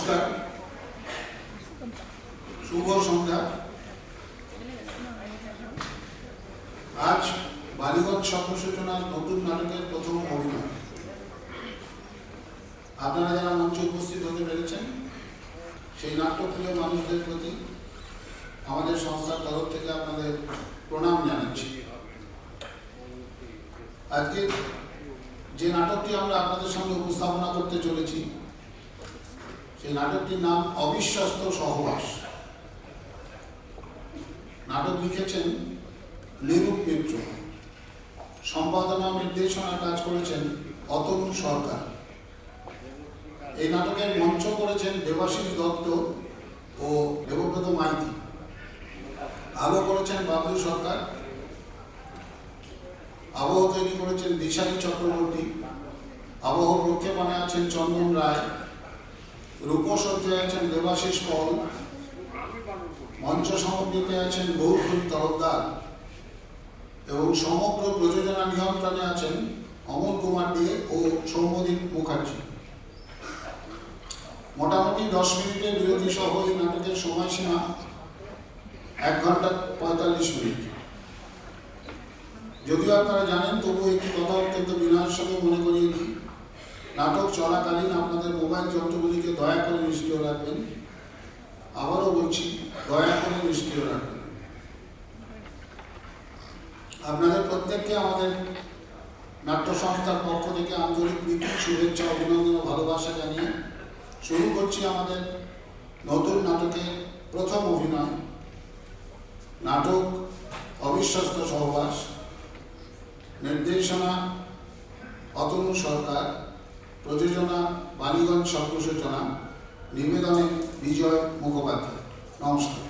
নমস্কার, শুভ সন্ধ্যা। আজ বালিগঞ্জ স্বপ্ন সূচনার নতুন নাটকের প্রথম অভিনয়। আপনারা যারা মঞ্চে উপস্থিত হতে পেরেছেন সেই নাট্যপ্রিয় মানুষদের প্রতি আমাদের সংস্থার তরফ থেকে আপনাদের প্রণাম জানাচ্ছি। আজকে যে নাটকটি আমরা আপনাদের সামনে উপস্থাপনা করতে চলেছি সেই নাটকটির নাম অবিশ্বস্ত সহবাস। নাটক লিখেছেন নিরূপ মিত্র, সম্পাদনা নির্দেশনা কাজ করেছেন অতনু সরকার। এই নাটকের মঞ্চ করেছেন দেবাশিস দত্ত ও দেবব্রত মাইতি, আলো করেছেন বাবলু সরকার, আবহ তৈরি করেছেন দিশারি চক্রবর্তী, আবহ প্রক্ষেপণে আছেন চন্দন রায়, রূপসজ্জায় আছেন দেবাশিস পল, মঞ্চ সামগ্রীতে আছেন গৌরহরি তরফদার এবং সমগ্র প্রযোজনা নিয়ন্ত্রণে আছেন অমল কুমার দে ও সৌম্যদীপ মুখার্জি। মোটামুটি 10 মিনিটের বিরতি সহ এই নাটকের সময়সীমা 1 ঘন্টা 45 মিনিট। যদিও আপনারা জানেন, তবুও একটি কথা অত্যন্ত বিনয়ের সঙ্গে মনে করিয়ে দিই, নাটক চলাকালীন আপনাদের মোবাইল যন্ত্রগুলিকে দয়া করে নিষ্ক্রিয় রাখবেন। আবারও বলছি, দয়া করে নিষ্ক্রিয় রাখবেন। আপনাদের প্রত্যেককে আমাদের নাট্য সংস্থার পক্ষ থেকে আন্তরিক প্রীতি, শুভেচ্ছা, অভিনন্দন ও ভালোবাসা জানিয়ে শুরু করছি আমাদের নতুন নাটকের প্রথম অভিনয়, নাটক অবিশ্বস্ত সহবাস। নির্দেশনা অতনু সরকার, প্রযোজনা বালিগঞ্জ স্বপ্ন সূচনা, নিবেদনে বিজয় মুখোপাধ্যায়। নমস্কার।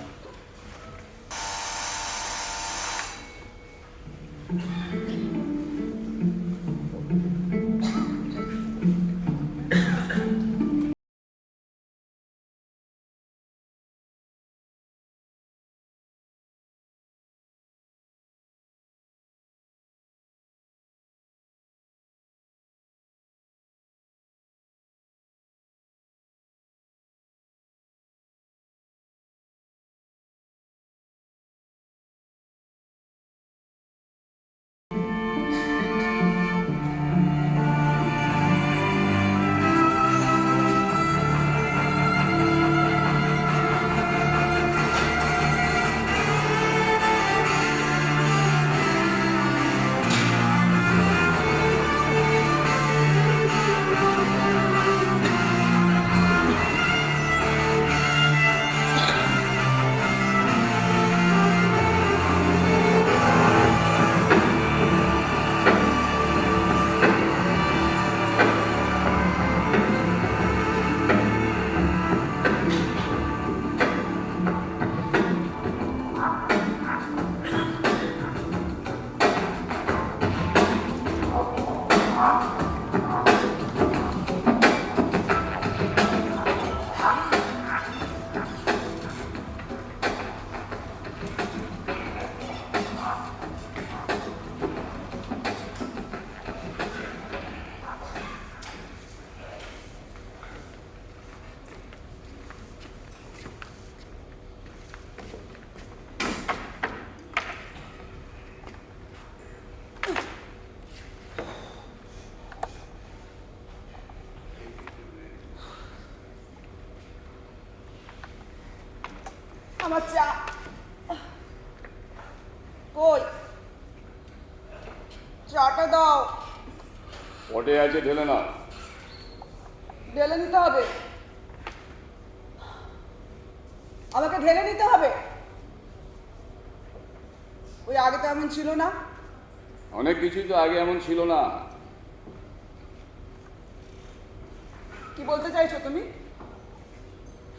আমার চা কই? চাটা দাও। পটে আছে, ঢেলে না। ঢেলে নিতে হবে? আমাকে ঢেলে নিতে হবে? ওই আগে তো এমন ছিল না। অনেক কিছুই তো আগে এমন ছিল না। কি বলতে চাইছো তুমি?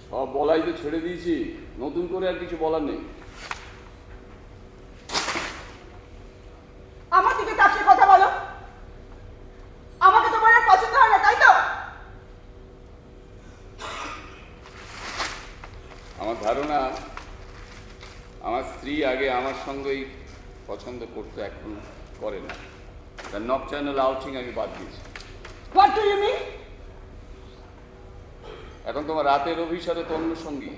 সব বলাই তো ছেড়ে দিয়েছি, নতুন করে আর কিছু বলার নেই। আমার দিকে তাকিয়ে কথা বলো। আমাকে তোমার আর পছন্দ হয় না, তাই তো? আমার ধারণা আমার স্ত্রী আগে আমার সঙ্গেই পছন্দ করতো, এখন করে না। তার নকটার্নাল আউটিং আমি বাদ দিয়েছি। What do you mean? এখন তোমার রাতের অভিসারে তো অন্য সঙ্গী।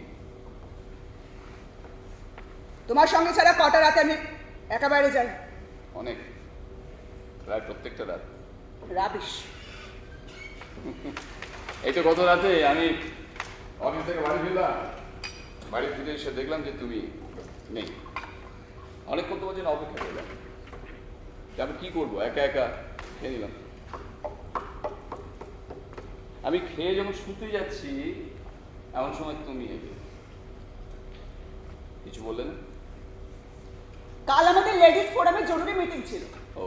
তোমার সঙ্গে ছাড়া কটা রাতে আমি একেবারে যাই? অনেক, প্রায় প্রত্যেকটা রাত। রাবিশ। এই তো গত রাতে আমি অফিস থেকে বাড়ি ফিরলাম, বাড়ি ফিরে এসে দেখলাম যে তুমি নেই। অনেকক্ষণ তোমার জন্য অপেক্ষা করলাম, আমি কি করবো, একা একা খেয়ে নিলাম। আমি খেয়ে যখন শুতে যাচ্ছি এমন সময় তুমি এলে। কিছু বললে না? কাল আমাদের লেডিস ফোরামে জরুরি মিটিং ছিল। ও,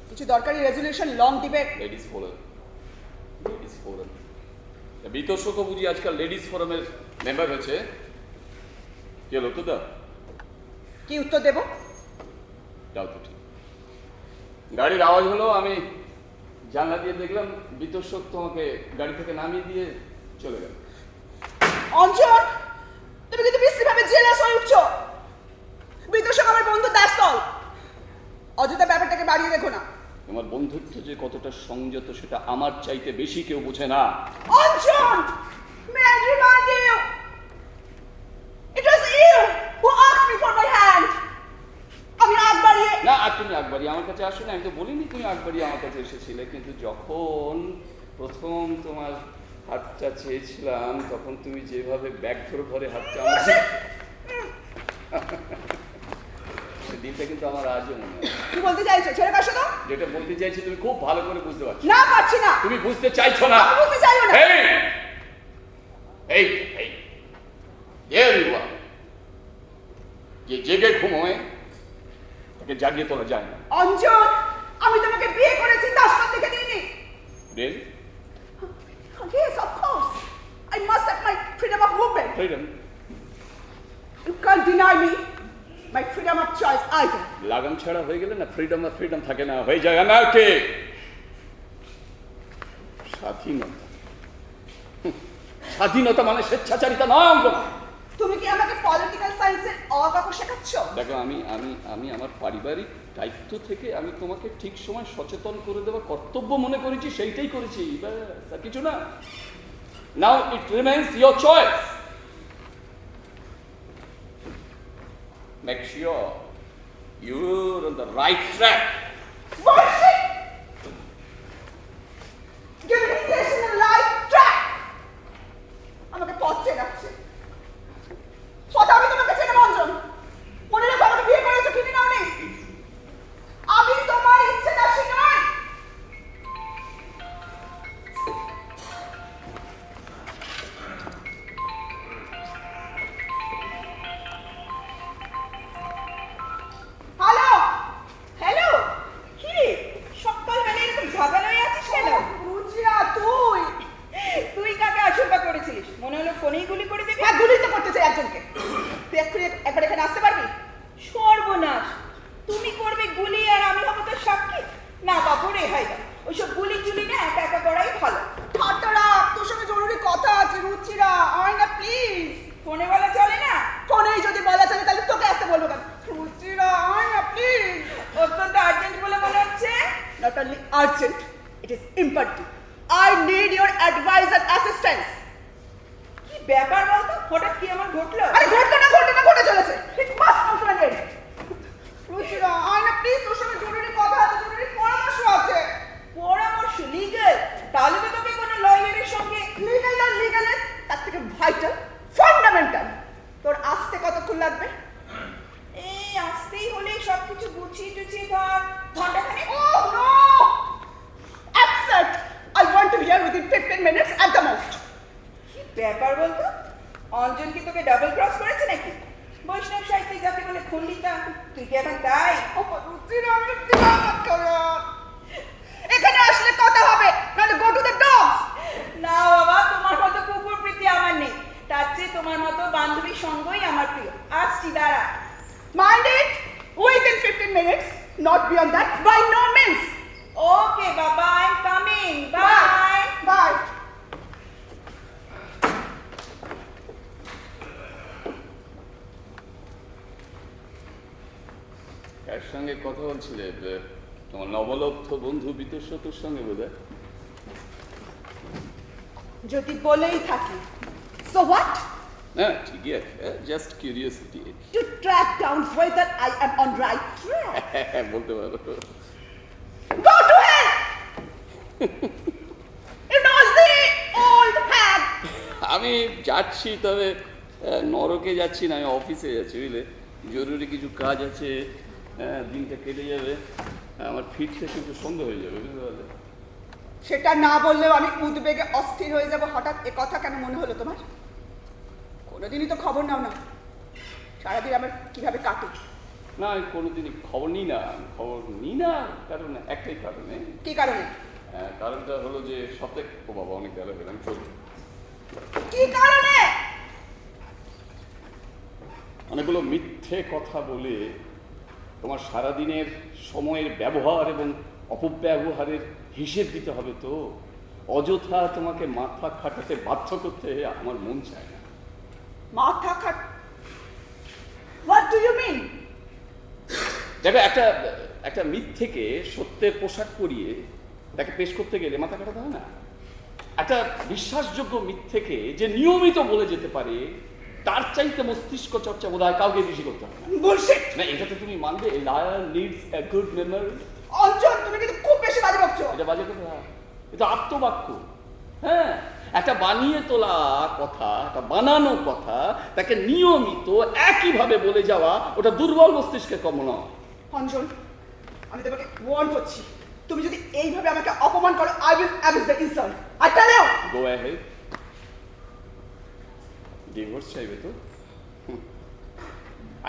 কিছু দরকারি resolution, long debate. Ladies forum, ladies forum. বিতর্ক বুঝি আজকাল লেডিস ফোরামের মেম্বার হয়েছে। কি হলো তো দা? কি উত্তর দেব? যাও তো ঠিক। গাড়ির আওয়াজ হলো, আমি জানলা দিয়ে দেখলাম বিতর্ক তোমাকে গাড়ি থেকে নামিয়ে দিয়ে চলে গেল। অঞ্জন, তুমি কিন্তু বিশ্রীভাবে জেলাস হয়ে উঠছো। বিতর্ক আমার বন্ধু, দ্যাটস অল। অযথা ব্যাপারটাকে বাড়িয়ে দেখো না। তোমার বন্ধুত্ব যে কতটা সংযত সেটা আমার চাইতে বেশি কেউ বোঝে না। Anjan, may I remind you, it was you who asked me for my hand. আমি আগ বাড়িয়ে না, আর তুমি আকবরী আমার কাছে আসো না। আমি তো বলিনি তুমি আকবরী আমার কাছে এসেছিলে, কিন্তু যখন প্রথম তোমার হাতটা চেয়েছিলাম তখন তুমি যেভাবে ব্যাগ ধরে হাতটা আমার দিনটা কিন্তু আমার আজও মনে হয়। কি বলতে চাইছো? ছেড়ে কাশো তো। যেটা বলতে চাইছি তুমি খুব ভালো করে বুঝতে পারছো। না, পারছি না। তুমি বুঝতে চাইছো না। আমি বুঝতে চাইও না। এই এই এই There you are. যে জেগে ঘুমোয় তাকে জাগিয়ে তোলা যায় না। অঞ্জন, আমি তোমাকে বিয়ে করেছি, দাসপাত দেখে দিইনি। Really? Yes, of course. I must have my freedom of movement. Freedom? You can't deny me my freedom of choice either. লাগাম ছাড়া হয়ে গেলে না ফ্রিডম আর ফ্রিডম থাকে না, হয়ে যায় আনার্কি। স্বাধীনতা, স্বাধীনতা মানে স্বেচ্ছাচারিতা নয় অঙ্কন। তুমি কি আমাকে পলিটিক্যাল সায়েন্সের অকাকু শেখাচ্ছ? দেখো, আমি আমার পারিবারিক দায়িত্ব থেকে আমি তোমাকে ঠিক সময় সচেতন করে দেওয়া কর্তব্য মনে করেছি, সেইটাই করেছি, ব্যাস, আর কিছু না। Now it remains your choice. Make sure you're on the right track. Bullshit! Give me this in the right track. আমাকে পথ চেনাচ্ছে। পথ আমি তোমাকে চেনাবো অঞ্জন। মনে রেখো, আমাকে বিয়ে করেছো কিনে নাও নি। আমি তোমার ইচ্ছে দাসী নই। হ্যালো, হ্যালো, কি রে সকালবেলা এরকম ঝাঁকালো হয়ে আছিস কেন? রুচিরা, তুই কাকে আশঙ্কা করেছিলিস? মনে হলো ফোনেই গুলি করে দিবি। হ্যাঁ, গুলি তো করতে চাই একজনকে। তুই এক্ষুনি একবার এখানে আসতে পারবি? সর্বনাশ, তুমি করবে গুলি আর আমি হবো তো সাক্ষী? না বাবু, রেহাই দাও। ওইসব গুলি চুলি না একা একা করাই ভালো। ঠাট্টারা, তোর সঙ্গে জরুরি কথা আছে। রুচিরা, আয় না প্লিজ। ফোনে বলা চলে না? ফোনেই যদি বলা চলে তাহলে তোকে আসতে বলবো কেন? রুচিরা, আয় না প্লিজ। অত্যন্ত আর্জেন্ট বলে মনে হচ্ছে। Not only urgent, it is imperative. I need your advice and assistance. কি ব্যাপার বলতো, হঠাৎ কি আমার ঘটলো? আরে ঘটে চলেছে। It must come to an end. Ruchira, আয় না প্লিজ, তোর সঙ্গে জরুরি কথা আছে, জরুরি পরামর্শ আছে। পরামর্শ? লিগ্যাল? তাহলে তো তোকে কোনো লয়ারের সঙ্গে। লিগ্যাল আর লিগ্যালের তার থেকে ভাইটাল, ফান্ডামেন্টাল। তোর আসতে কতক্ষণ লাগবে? এই আসতেই হলে সবকিছু গুছিয়ে টুছিয়ে ধর ঘন্টাখানেক। Oh no! Absurd! I want to be here within 15 minutes at the most. কি ব্যাপার বলতো, অঞ্জন কি তোকে ডাবল ক্রস করেছে নাকি? বৈষ্ণব সাহিত্যে যাকে বলে খণ্ডিতা, তুই কি এখন তাই? এখানে আসলে কথা হবে, নাহলে go to the dogs. না বাবা, তোমার মতো কুকুর প্রীতি আমার নেই। তার চেয়ে তোমার মতো বান্ধবীর সঙ্গই আমার প্রিয়। আসছি, দাঁড়া। Mind it, within 15 minutes, not beyond that, by no means. Okay বাবা, I am coming, bye. Bye. কার সঙ্গে কথা বলছিলে? তোমার নবলব্ধ বন্ধু বিতর্ক তোর সঙ্গে বোধ হয়। যদি বলেই থাকি, so what? হ্যাঁ ঠিকই আছে, just curiosity. To track down whether I am on right track. বলতে পারো। Go to hell! You know the old hag. আমি যাচ্ছি, তবে নরকে যাচ্ছি না, আমি অফিসে যাচ্ছি বুঝলে, জরুরি কিছু কাজ আছে, দিনটা কেটে যাবে, আমার ফিরতে কিন্তু সন্ধ্যা হয়ে যাবে বুঝতে পারলে। সেটা না বললেও আমি উদ্বেগে অস্থির হয়ে যাব। হঠাৎ এ কথা কেন মনে হলো তোমার? কোনোদিনই তো খবর নাও না সারাদিন আমার কিভাবে কাটে। না আমি কোনোদিনই খবর নিই না, কারণ একটাই কারণে। কি কারণে? কারণটা হলো যে সপ্তাহে, ও বাবা অনেক গেল আমি চলবো। কি কারণে? অনেকগুলো মিথ্যে কথা বলে তোমার সারাদিনের সময়ের ব্যবহার এবং অপব্যবহারের হিসেব দিতে হবে তো। অযথা তোমাকে মাথা খাটাতে বাধ্য করতে আমার মন চায় না। মাথা খাট? What do you mean? দেখো, একটা মিথ্যেকে সত্যের পোশাক পরিয়ে তাকে পেশ করতে গেলে মাথা কাটাতে হয় না। একটা বিশ্বাসযোগ্য মিথ্যেকে যে নিয়মিত বলে যেতে পারে, তার চাইতে মস্তিষ্ক চর্চা বোধ হয় কাউকে বেশি করতে হয় না। Bullshit! না, এটা তো তুমি মানবে, a liar needs a good memory। Anjan, তুমি কিন্তু খুব বেশি বাজে বকছো। এটা বাজে কথা, এটা আত্মবাক্য। হ্যাঁ, একটা বানিয়ে তোলা কথা, একটা বানানো কথা, তাকে নিয়মিত একইভাবে বলে যাওয়া, ওটা দুর্বল মস্তিষ্কের কর্ম নয়। অঞ্জন, আমি তোমাকে ওয়ার্ন করছি, তুমি যদি এইভাবে আমাকে অপমান করো, I will abuse the insult. I tell you! Go ahead. Divorce চাইবে তো?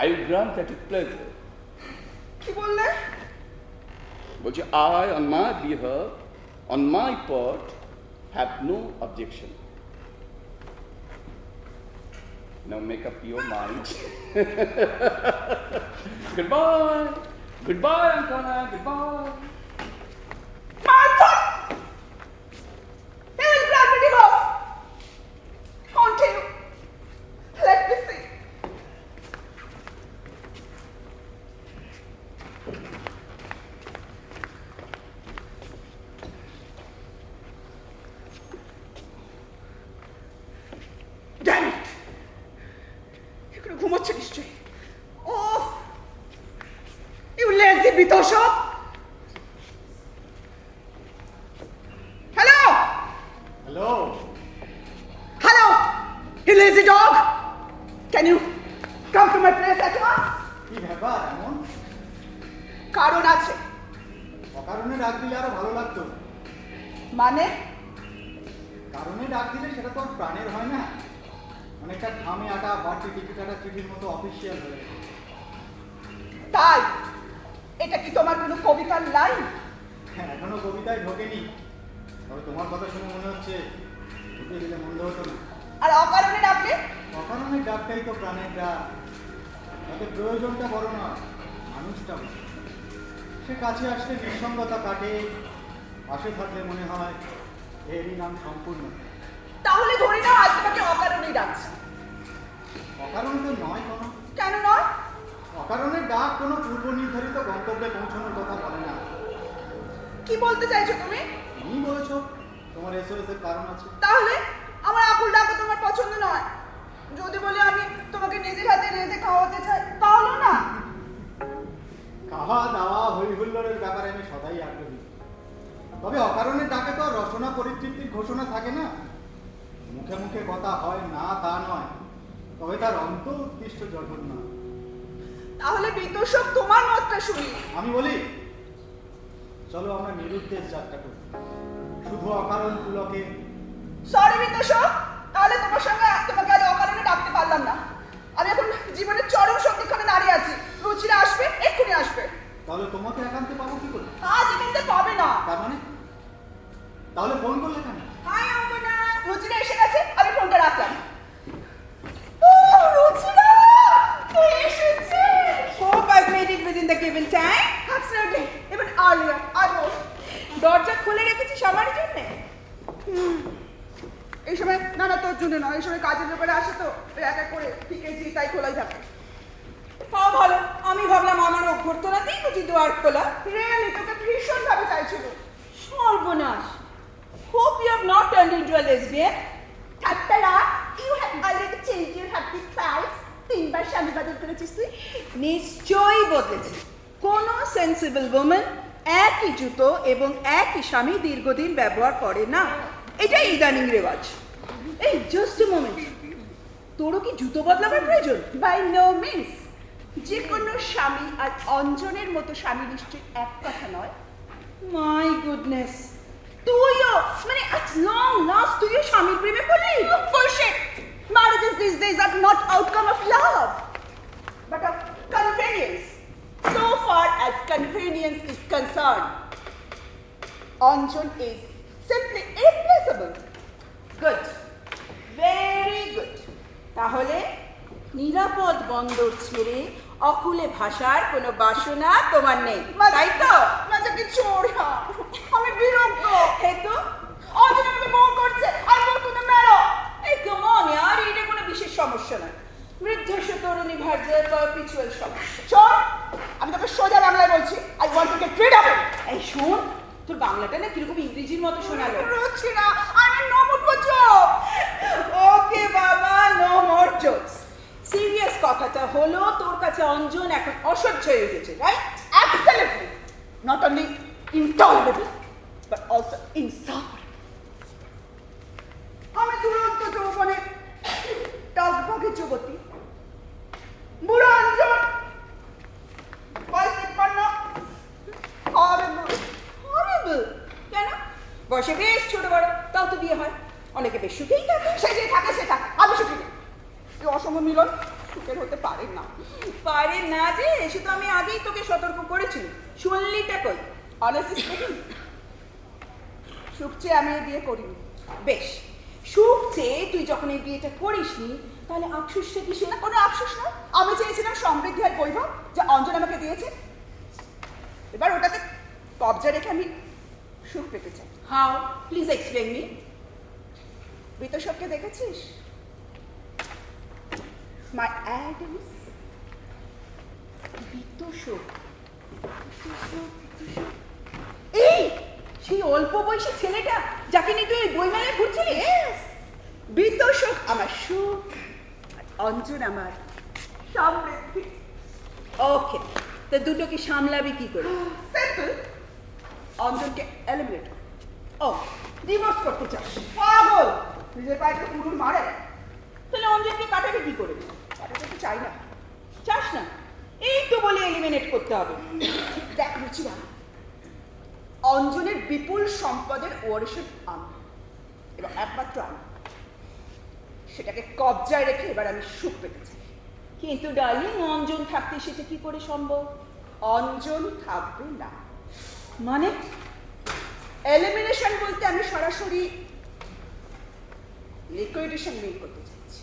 I will grant that with pleasure. কি বললে? বলছি, I on my behalf, on my part, have no objection. Now make up your mind. Goodbye. Goodbye, Ankana. Goodbye. Martha! He will grant me divorce. Won't you? Let me see. Damn it! এখানে ঘুমোচ্ছে নিশ্চয়ই। Oh! You lazy bitosho! Hello! Hello, Hello! You lazy dog! Can you come to my place at once? কি ব্যাপার এমন? কারণ আছে। অকারণে ডাক দিলে আরো ভালো লাগতো। মানে? কারণে ডাক দিলে সেটা তো আর প্রাণের হয় না, অনেকটা থামে আটা বাড়তি টিকিট আটা চিঠির মতো অফিসিয়াল হয়ে গেছে। তাই এটা কি তোমার কোনো কবিতার লাইন? হ্যাঁ, এখনো কবিতায় ঢোকেনি, তবে তোমার কথা শুনে মনে হচ্ছে ঢুকে দিলে মন্দ হতো না। আর অকারণে ডাকলে? অকারণে ডাকটাই তো প্রাণের ডাক। তাতে প্রয়োজনটা বড় নয়, মানুষটা বড়। সে কাছে আসলে নিঃসঙ্গতা কাটে, পাশে থাকলে মনে হয় এরই নাম সম্পূর্ণ। তাহলে ধরে নাও আজ তোমাকে অকারণেই ডাকছি। অকারণে তো নয় কোনো। কেন নয়? অকারণে ডাক কোনো পূর্ব নির্ধারিত গন্তব্যে পৌঁছানোর কথা বলে না। কি বলতে চাইছো তুমি? তুমি বলেছো তোমার এসওএস এর কারণ আছে। তাহলে আমার আকুল ডাকো তোমার পছন্দ নয়। যদি বলি আমি তোমাকে নিজের হাতে রেঁধে খাওয়াতে চাই, তাহলে না। খাওয়া দাওয়া হই হুল্লোড়ের ব্যাপারে আমি সদাই আগ্রহী, তবে অকারণে ডাকে তো রচনা পরিতৃপ্তির ঘোষণা থাকে না। মুখে মুখে কথা হয় না তা নয়, তবে তার অন্ত উদ্দিষ্ট জগৎ নয়। তাহলে বিতোষক তোমার মতটা শুনি। আমি বলি, চলো আমরা নিরুদ্দেশ যাত্রা করি, শুধু অকারণ পুলকে। সরি বিতোষক, তাহলে তোমার সঙ্গে তোমাকে আজ অকারণে ডাকতে পারলাম না। আমি এখন জীবনের চরম সন্ধিক্ষণে দাঁড়িয়ে আছি। রুচিরা আসবে, এক্ষুনি আসবে। তাহলে তোমাকে একান্তে পাবো কি করে? আজ এখানে পাবে না। তার মানে তাহলে ফোন করলে কেন? হাই অঙ্গনা, রুচিরা এসে গেছে, আমি ফোনটা রাখলাম। ও রুচিরা, তুই এসেছিস। Hope I've made it within the given time. Absolutely, even earlier. I was. দরজা খুলে রেখেছিস আমার জন্যে? এই সময় না না তোর জন্য নয়, এই সময় কাজের ব্যাপারে আসে তো এক এক করে ঠিকেছি, তাই খোলাই থাকে। তাও ভালো, আমি ভাবলাম আমার অভ্যর্থনাতেই বুঝি দুয়ার খোলা। রিয়েলি তোকে ভীষণ ভাবে চাইছিল। সর্বনাশ, Hope you have not turned into a lesbian. ঠাট্টারা, you have already changed your habit twice. 3 বার স্বামী বদল করেছিস তুই। নিশ্চয়ই বদলেছে। কোনো সেন্সিবল ওম্যান একই জুতো এবং একই স্বামী দীর্ঘদিন ব্যবহার করে না। এটাই ইদানিং রেওয়াজ। এই জাস্ট এ মোমেন্ট, তোরও কি জুতো বদলাবার প্রয়োজন? By no means. যে কোনো স্বামী আর অঞ্জনের মতো স্বামী নিশ্চয়ই এক কথা নয়। মাই গুডনেস, তুইও মানে at long last তুইও স্বামীর প্রেমে পড়লি? Bullshit! Marriages these days are not outcome of love, but of convenience. So far as convenience is concerned, Anjan is simply irreplaceable. Good, very good. তাহলে নিরাপদ বন্দর ছেড়ে অকুলে ভাষার কোনো বাসনা তোমার নেই, তাই তো? মাঝে চোর আমি বিরক্ত। হেতু অঞ্জন আমাকে বোর করছে। I want to the marrow. এই কেমন আর এটা কোনো বিশেষ সমস্যা না, বৃদ্ধেশ তরুণী ভার্যের পারপিচুয়াল সমস্যা। শোন, আমি তোকে সোজা বাংলায় বলছি। I want to get rid of it. এই শোন, তোর বাংলাটা না কিরকম ইংরেজির মতো শোনালো। রুচি না, I'm in no mood for jokes. ওকে বাবা, নো মোর জোকস। সিরিয়াস কথাটা হলো তোর কাছে অঞ্জন এখন অসহ্য হয়ে উঠেছে, right? Absolutely. Not only intolerable, but also insufferable. আমি দুরন্ত যৌবনে টকবগে যুবতী, বুড়ো অঞ্জন, বয়সে কন্যা, horrible. হরিবল। কেন? বয়সে বেশ ছোট বড়, তাও তো বিয়ে হয়। অনেকে বেশ সুখেই থাকে। সে যে থাকে সে থাকে, আমি সুখী নেই। এই অসম মিলন সুখের হতে পারে না। পারে না যে, সে তো আমি আগেই তোকে সতর্ক করেছি। শুনলিটা কই? Honestly speaking, সুখ চেয়ে আমি এই বিয়ে করিনি। বেশ, সুখ চেয়ে তুই যখন এই বিয়েটা করিসনি, তাহলে আফসোসটা কি? না, কোনো আফসোস না। আমি চেয়েছিলাম সমৃদ্ধি আর বৈভব, যে অঞ্জন আমাকে দিয়েছে। এবার ওটাতে কবজা রেখে আমি সুখ পেতে চাই। হাউ? Please explain me. বিতোষককে দেখেছিস? My Adams. বিতোষক? এই সেই অল্প বয়সী ছেলেটা যাকে নিয়ে তুই বইমেলায় ঘুরছিলি? Yes! বিতোষক আমার সুখ, আর অঞ্জন আমার সমৃদ্ধি। ওকে, তা দুটোকে সামলাবি কি করে? সিম্পল। অঞ্জনকে এলিমিনেট। ও, ডিভোর্স করতে চাস? পাগল! নিজের পায়ে পুরুষ মারে। তাহলে অঞ্জনকে কাটাবি কি করে? কাটাতে তো চাই না। চাস না? এই তো বলে এলিমিনেট করতে হবে। দেখ রুচিরা, অঞ্জনের বিপুল সম্পদের ওয়ারিশ আমি, এবং একমাত্র আমি। সেটাকে কবজায় রেখে এবার আমি সুখ পেতে চাই। কিন্তু ডার্লিং, অঞ্জন থাকতে সেটা কি করে সম্ভব? অঞ্জন থাকবে না। মানে? এলিমিনেশন বলতে আমি সরাসরি লিকুইডেশন মিল করতে চাইছি।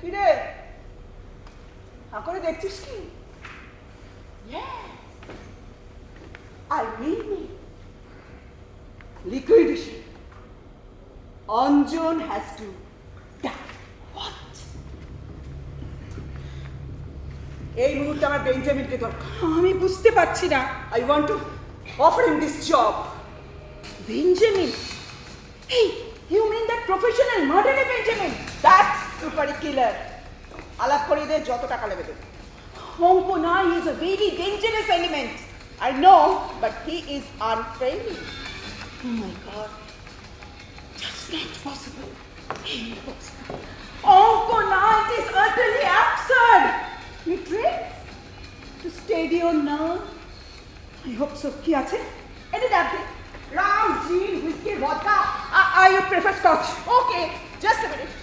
কি রে, হা করে দেখছিস কি? I mean liquidation. Anjan has to die. What? এই মুহূর্তে আমার বেঞ্জামিনকে দরকার। আমি বুঝতে পারছি না। I want to offer him this job. Benjamin? Hey, you mean that professional murderer Benjamin? That's super killer. আলাপ করিয়ে দে, যত টাকা লেগে দেবে। Honkona is a very dangerous element. I know, but he is unfriendly. Oh my God. That's not possible. Impossible. Honkona, it is utterly absurd. He drinks to steady your nerve. I hope so. কি আছে? Any damn thing. Rum, gin, whiskey, vodka. I would prefer scotch. Okay, just a minute.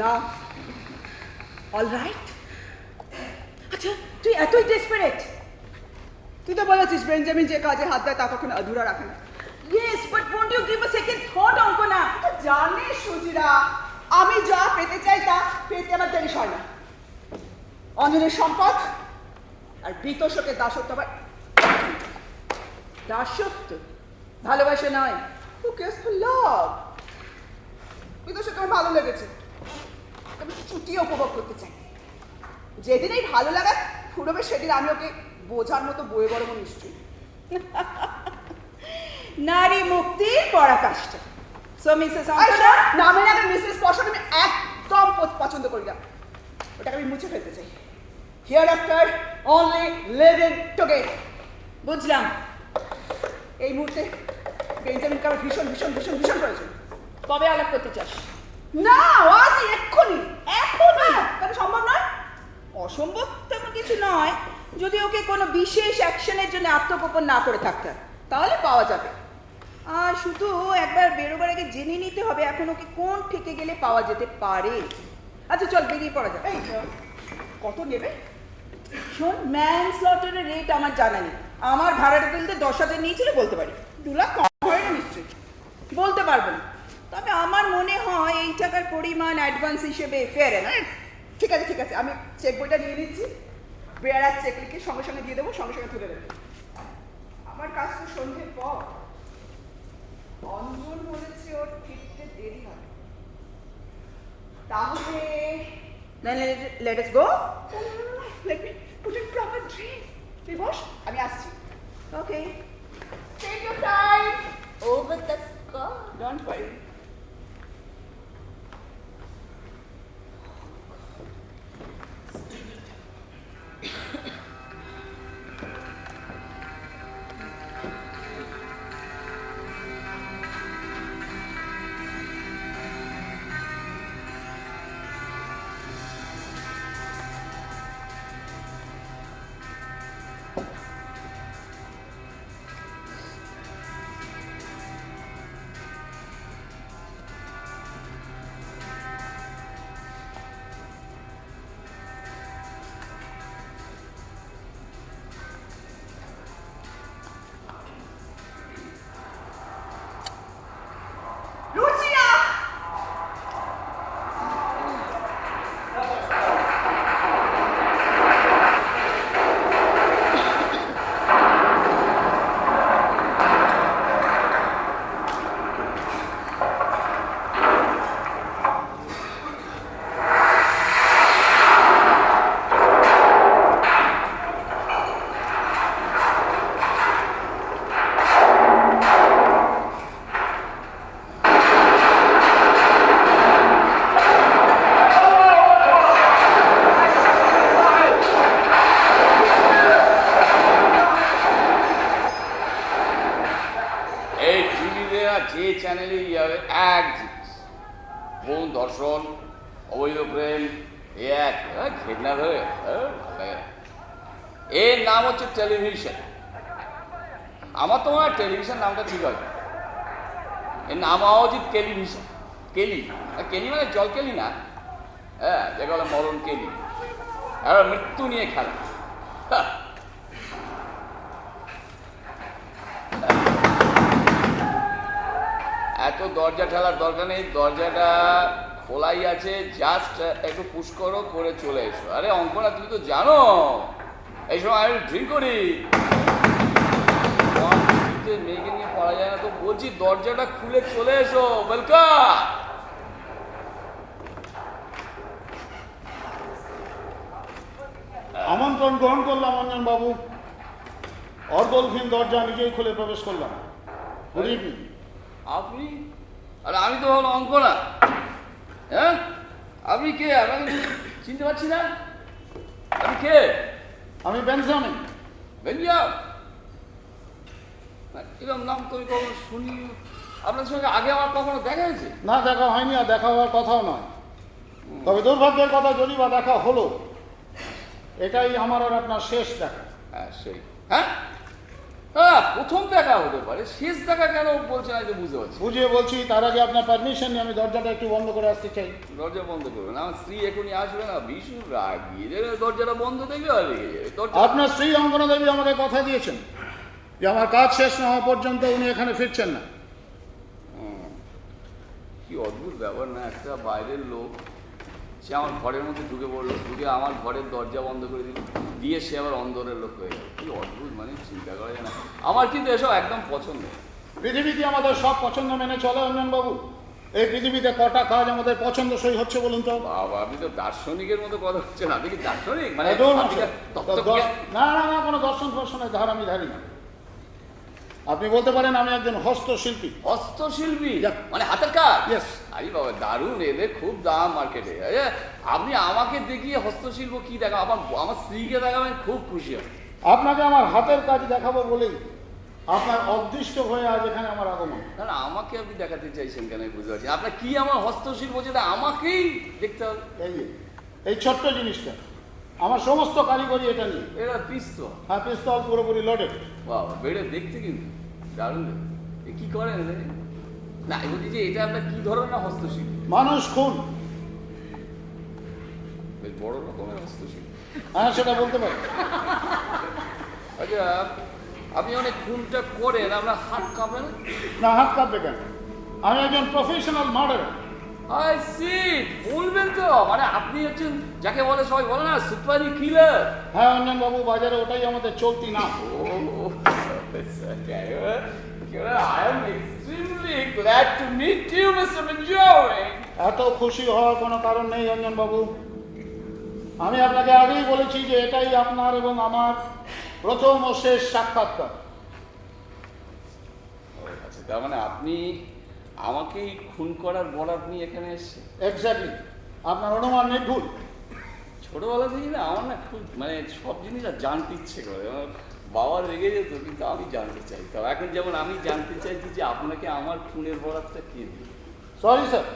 Now, all right. আচ্ছা, তুই এতই desperate? তুই তো বলেছিস Benjamin যে কাজে হাত দেয় তা কখনো অধুরা রাখে না। Yes, but won't you give a second thought Ankana? জানিস সুচিরা, আমি যা পেতে চাই তা পেতে আমার দেরি হয় না। অঞ্জনের সম্পদ আর বিতোষকের দাসত্ব আবার দাসত্ব? ভালোবাসা নয়। Who cares for love? বিতোষকে আমার ভালো লেগেছে, আমি ছুটিয়ে উপভোগ করতে চাই। যেদিন এই ভালো লাগা ফুরবে সেদিন আমি ওকে বোঝার মতো বয়ে বড়বো নিশ্চয়ই। নারী মুক্তির পরাকাষ্ঠা। সো মিসেস আচ্ছা, অঙ্কনা, নামের আগে মিসেস পছন্দ আমি একদম পছন্দ করি না, ওটাকে আমি মুছে ফেলতে চাই। Here after only living together. বুঝলাম। এই মুহূর্তে বেঞ্জামিনকে আমার ভীষণ ভীষণ ভীষণ ভীষণ প্রয়োজন। কবে আলাপ করতে চাস? না, আজই, এক্ষুনি। এখনই? তাহলে সম্ভব নয়? অসম্ভব তেমন কিছু নয়, যদি ওকে কোনো বিশেষ অ্যাকশনের জন্য আত্মগোপন না করে থাকতে হয়, তাহলে পাওয়া যাবে। আর শুধু একবার বেরোবার আগে জেনে নিতে হবে এখন ওকে কোন থেকে গেলে পাওয়া যেতে পারে। আচ্ছা চল, বেরিয়ে পড়া যাবে। এই কত নেবে? শোন, ম্যান স্লটারের রেট আমার জানা নেই। আমার ভাড়াটা তুলতে 10,000 নিয়েছিল বলতে পারি। 2 লাখ কম হয় না নিশ্চয়ই? বলতে পারবো না, তবে আমার মনে হয় এই টাকার পরিমাণ অ্যাডভান্স হিসেবে ফেয়ার না। ঠিক আছে ঠিক আছে, আমি চেক বইটা নিয়ে নিচ্ছি, বেড়ার চেক লিখে সঙ্গে সঙ্গে দিয়ে দেবো, সঙ্গে সঙ্গে তুলে দেবো। আমার কাজ তো সন্ধ্যের পর। অঞ্জন বলেছে ওর ফিরতে দেরি হবে, তাহলে Then let us go. let me put in proper dress. তুই বস, আমি আসছি। Okay. Take your time. Over the sky. Don't worry. Lucia! এই টিভিতে আর যে চ্যানেলে যাবে এক জিনিস, কোন দর্শন, অবৈধ প্রেম, এ এক ঘেটনা ধরে এর নাম হচ্ছে টেলিভিশন। আমার তো মনে হয় টেলিভিশন নামটা ঠিক হয়, এর নাম হওয়া উচিত টেলিভিশন। কেলি, কেলি মানে জল কেলি না, হ্যাঁ, যেটা বলে মরণ কেলি, আর মৃত্যু নিয়ে খেলা। এত দরজা ঠেলার দরকার নেই, দরজাটা খোলাই আছে, জাস্ট একটু পুশ করো, করে চলে এসো। আরে অঙ্কনা, তুমি তো জানো এই সময় আমি ড্রিঙ্ক করি, মেয়েকে নিয়ে পড়া যায় না, তো বলছি দরজাটা খুলে চলে এসো। ওয়েলকাম। আমন্ত্রণ গ্রহণ করলাম অঞ্জন বাবু। অর্গলহীন দরজা নিজেই খুলে প্রবেশ করলাম। Good evening. আপনি? আরে আমি তো ভাবলাম অঙ্কনা। হ্যাঁ, আপনি কে? আপনাকে চিনতে পারছি না। আপনি কে? আমি বেঞ্জামিন। বেঞ্জাম? এরকম নাম তো কখনো শুনি। আপনার সঙ্গে আগে আমার কখনো দেখা হয়েছে? না, দেখা হয়নি, আর দেখা হওয়ার কথাও নয়। তবে দুর্ভাগ্যের কথা, যদি বা দেখা হলো, এটাই আমার আর আপনার শেষ দেখা। হ্যাঁ, সেই। হ্যাঁ, প্রথম দেখা হতে পারে, শেষ দেখা কেন বলছেন আমি তো বুঝতে পারছি। বুঝিয়ে বলছি, তার আগে আপনার পারমিশন নিয়ে আমি দরজাটা একটু বন্ধ করে আসতে চাই। দরজা বন্ধ করবেন? আমার স্ত্রী এখনই আসবে না, ভীষণ রাগিয়ে দেবে, দরজাটা বন্ধ দেখবে আর রেগে যাবে। দরজা আপনার স্ত্রী অঙ্গনা দেবী আমাকে কথা দিয়েছেন যে আমার কাজ শেষ না হওয়া পর্যন্ত উনি এখানে ফিরছেন না। কি অদ্ভুত ব্যাপার না, একটা বাইরের লোক সে আমার ঘরের মধ্যে ঢুকে পড়লো, ঢুকে আমার ঘরের দরজা বন্ধ করে দিল, দিয়ে সে আবার অন্দরের লোক হয়ে গেল। কি অদ্ভুত, মানে চিন্তা করা যায় না। আমার কিন্তু এসব একদম পছন্দ। পৃথিবীতে আমাদের সব পছন্দ মেনে চলে অঞ্জনবাবু। এই পৃথিবীতে কটা কাজ আমাদের পছন্দসই হচ্ছে বলুন তো? বাবা, আপনি তো দার্শনিকের মতো কথা হচ্ছে না। আপনি কি দার্শনিক? মানে দূর আপনি মশাই। তত্ত্বজ্ঞান? না না না, কোনো দর্শন ফর্শনের ধার আমি ধারি না। আপনি বলতে পারেন আমি একজন হস্তশিল্পী। হস্তশিল্পী? Yeah. মানে হাতের কাজ? Yes. আরে বাবা, দারুণ, এদের খুব দাম মার্কেটে। আপনি আমাকে দেখিয়ে হস্তশিল্প কি দেখাবেন? আমার স্ত্রীকে দেখাবেন, খুব খুশি হবে। আপনাকে আমার হাতের কাজ দেখাবো বলেই আপনার অদৃষ্ট হয়ে আজ এখানে আমার আগমন। না না, আমাকে আপনি দেখাতে চাইছেন কেন আমি বুঝতে পারছি। আপনার কি আমার হস্তশিল্প যেটা আমাকেই দেখতে হবে? এই ছোট্ট জিনিসটা, আমার সমস্ত কারিগরি এটা নিয়ে। এটা পিস্তল? হ্যাঁ, পিস্তল পুরোপুরি লোডেড। বাবা, বেড়ে দেখতে কিন্তু দারুণ দেখতে। এ কি করেন এটা? না, বলছি যে এটা আপনার কি ধরনের হস্তশিল্প? মানুষ খুন। বেশ বড় রকমের হস্তশিল্প। হ্যাঁ, সেটা বলতে পারি। আচ্ছা, আপনি অনেক খুনটা করেন, আপনার হাত কাঁপে না? না, হাত কাঁপবে কেন? আমি একজন প্রফেশনাল মার্ডার। আই সি, বলবেন তো, মানে আপনি হচ্ছেন যাকে বলে, সবাই বলে না, সুপারি কিলার। হ্যাঁ অঞ্জনবাবু, বাজারে ওটাই আমাদের চলতি না। I am extremely glad to meet you, Mr. Manjari. এত খুশি হওয়ার কোনো কারণ নেই অঞ্জনবাবু। আমি আপনাকে আগেই বলেছি যে এটাই আপনার এবং আমার প্রথম ও শেষ সাক্ষাৎকার। আচ্ছা, তার মানে আপনি আমাকেই খুন করার বরাত নিয়ে এখানে এসেছেন? এক্স্যাক্টলি, আপনার অনুমান নির্ভুল। ছোটবেলা থেকে না আমার না খুব মানে সব জিনিস জানতে ইচ্ছে করে। আমার বাবা রেগে যেত, কিন্তু আমি জানতে চাইতাম। এখন যেমন আমি জানতে চাইছি যে আপনাকে আমার খুনের বরাতটা কে দিল। সরি স্যার,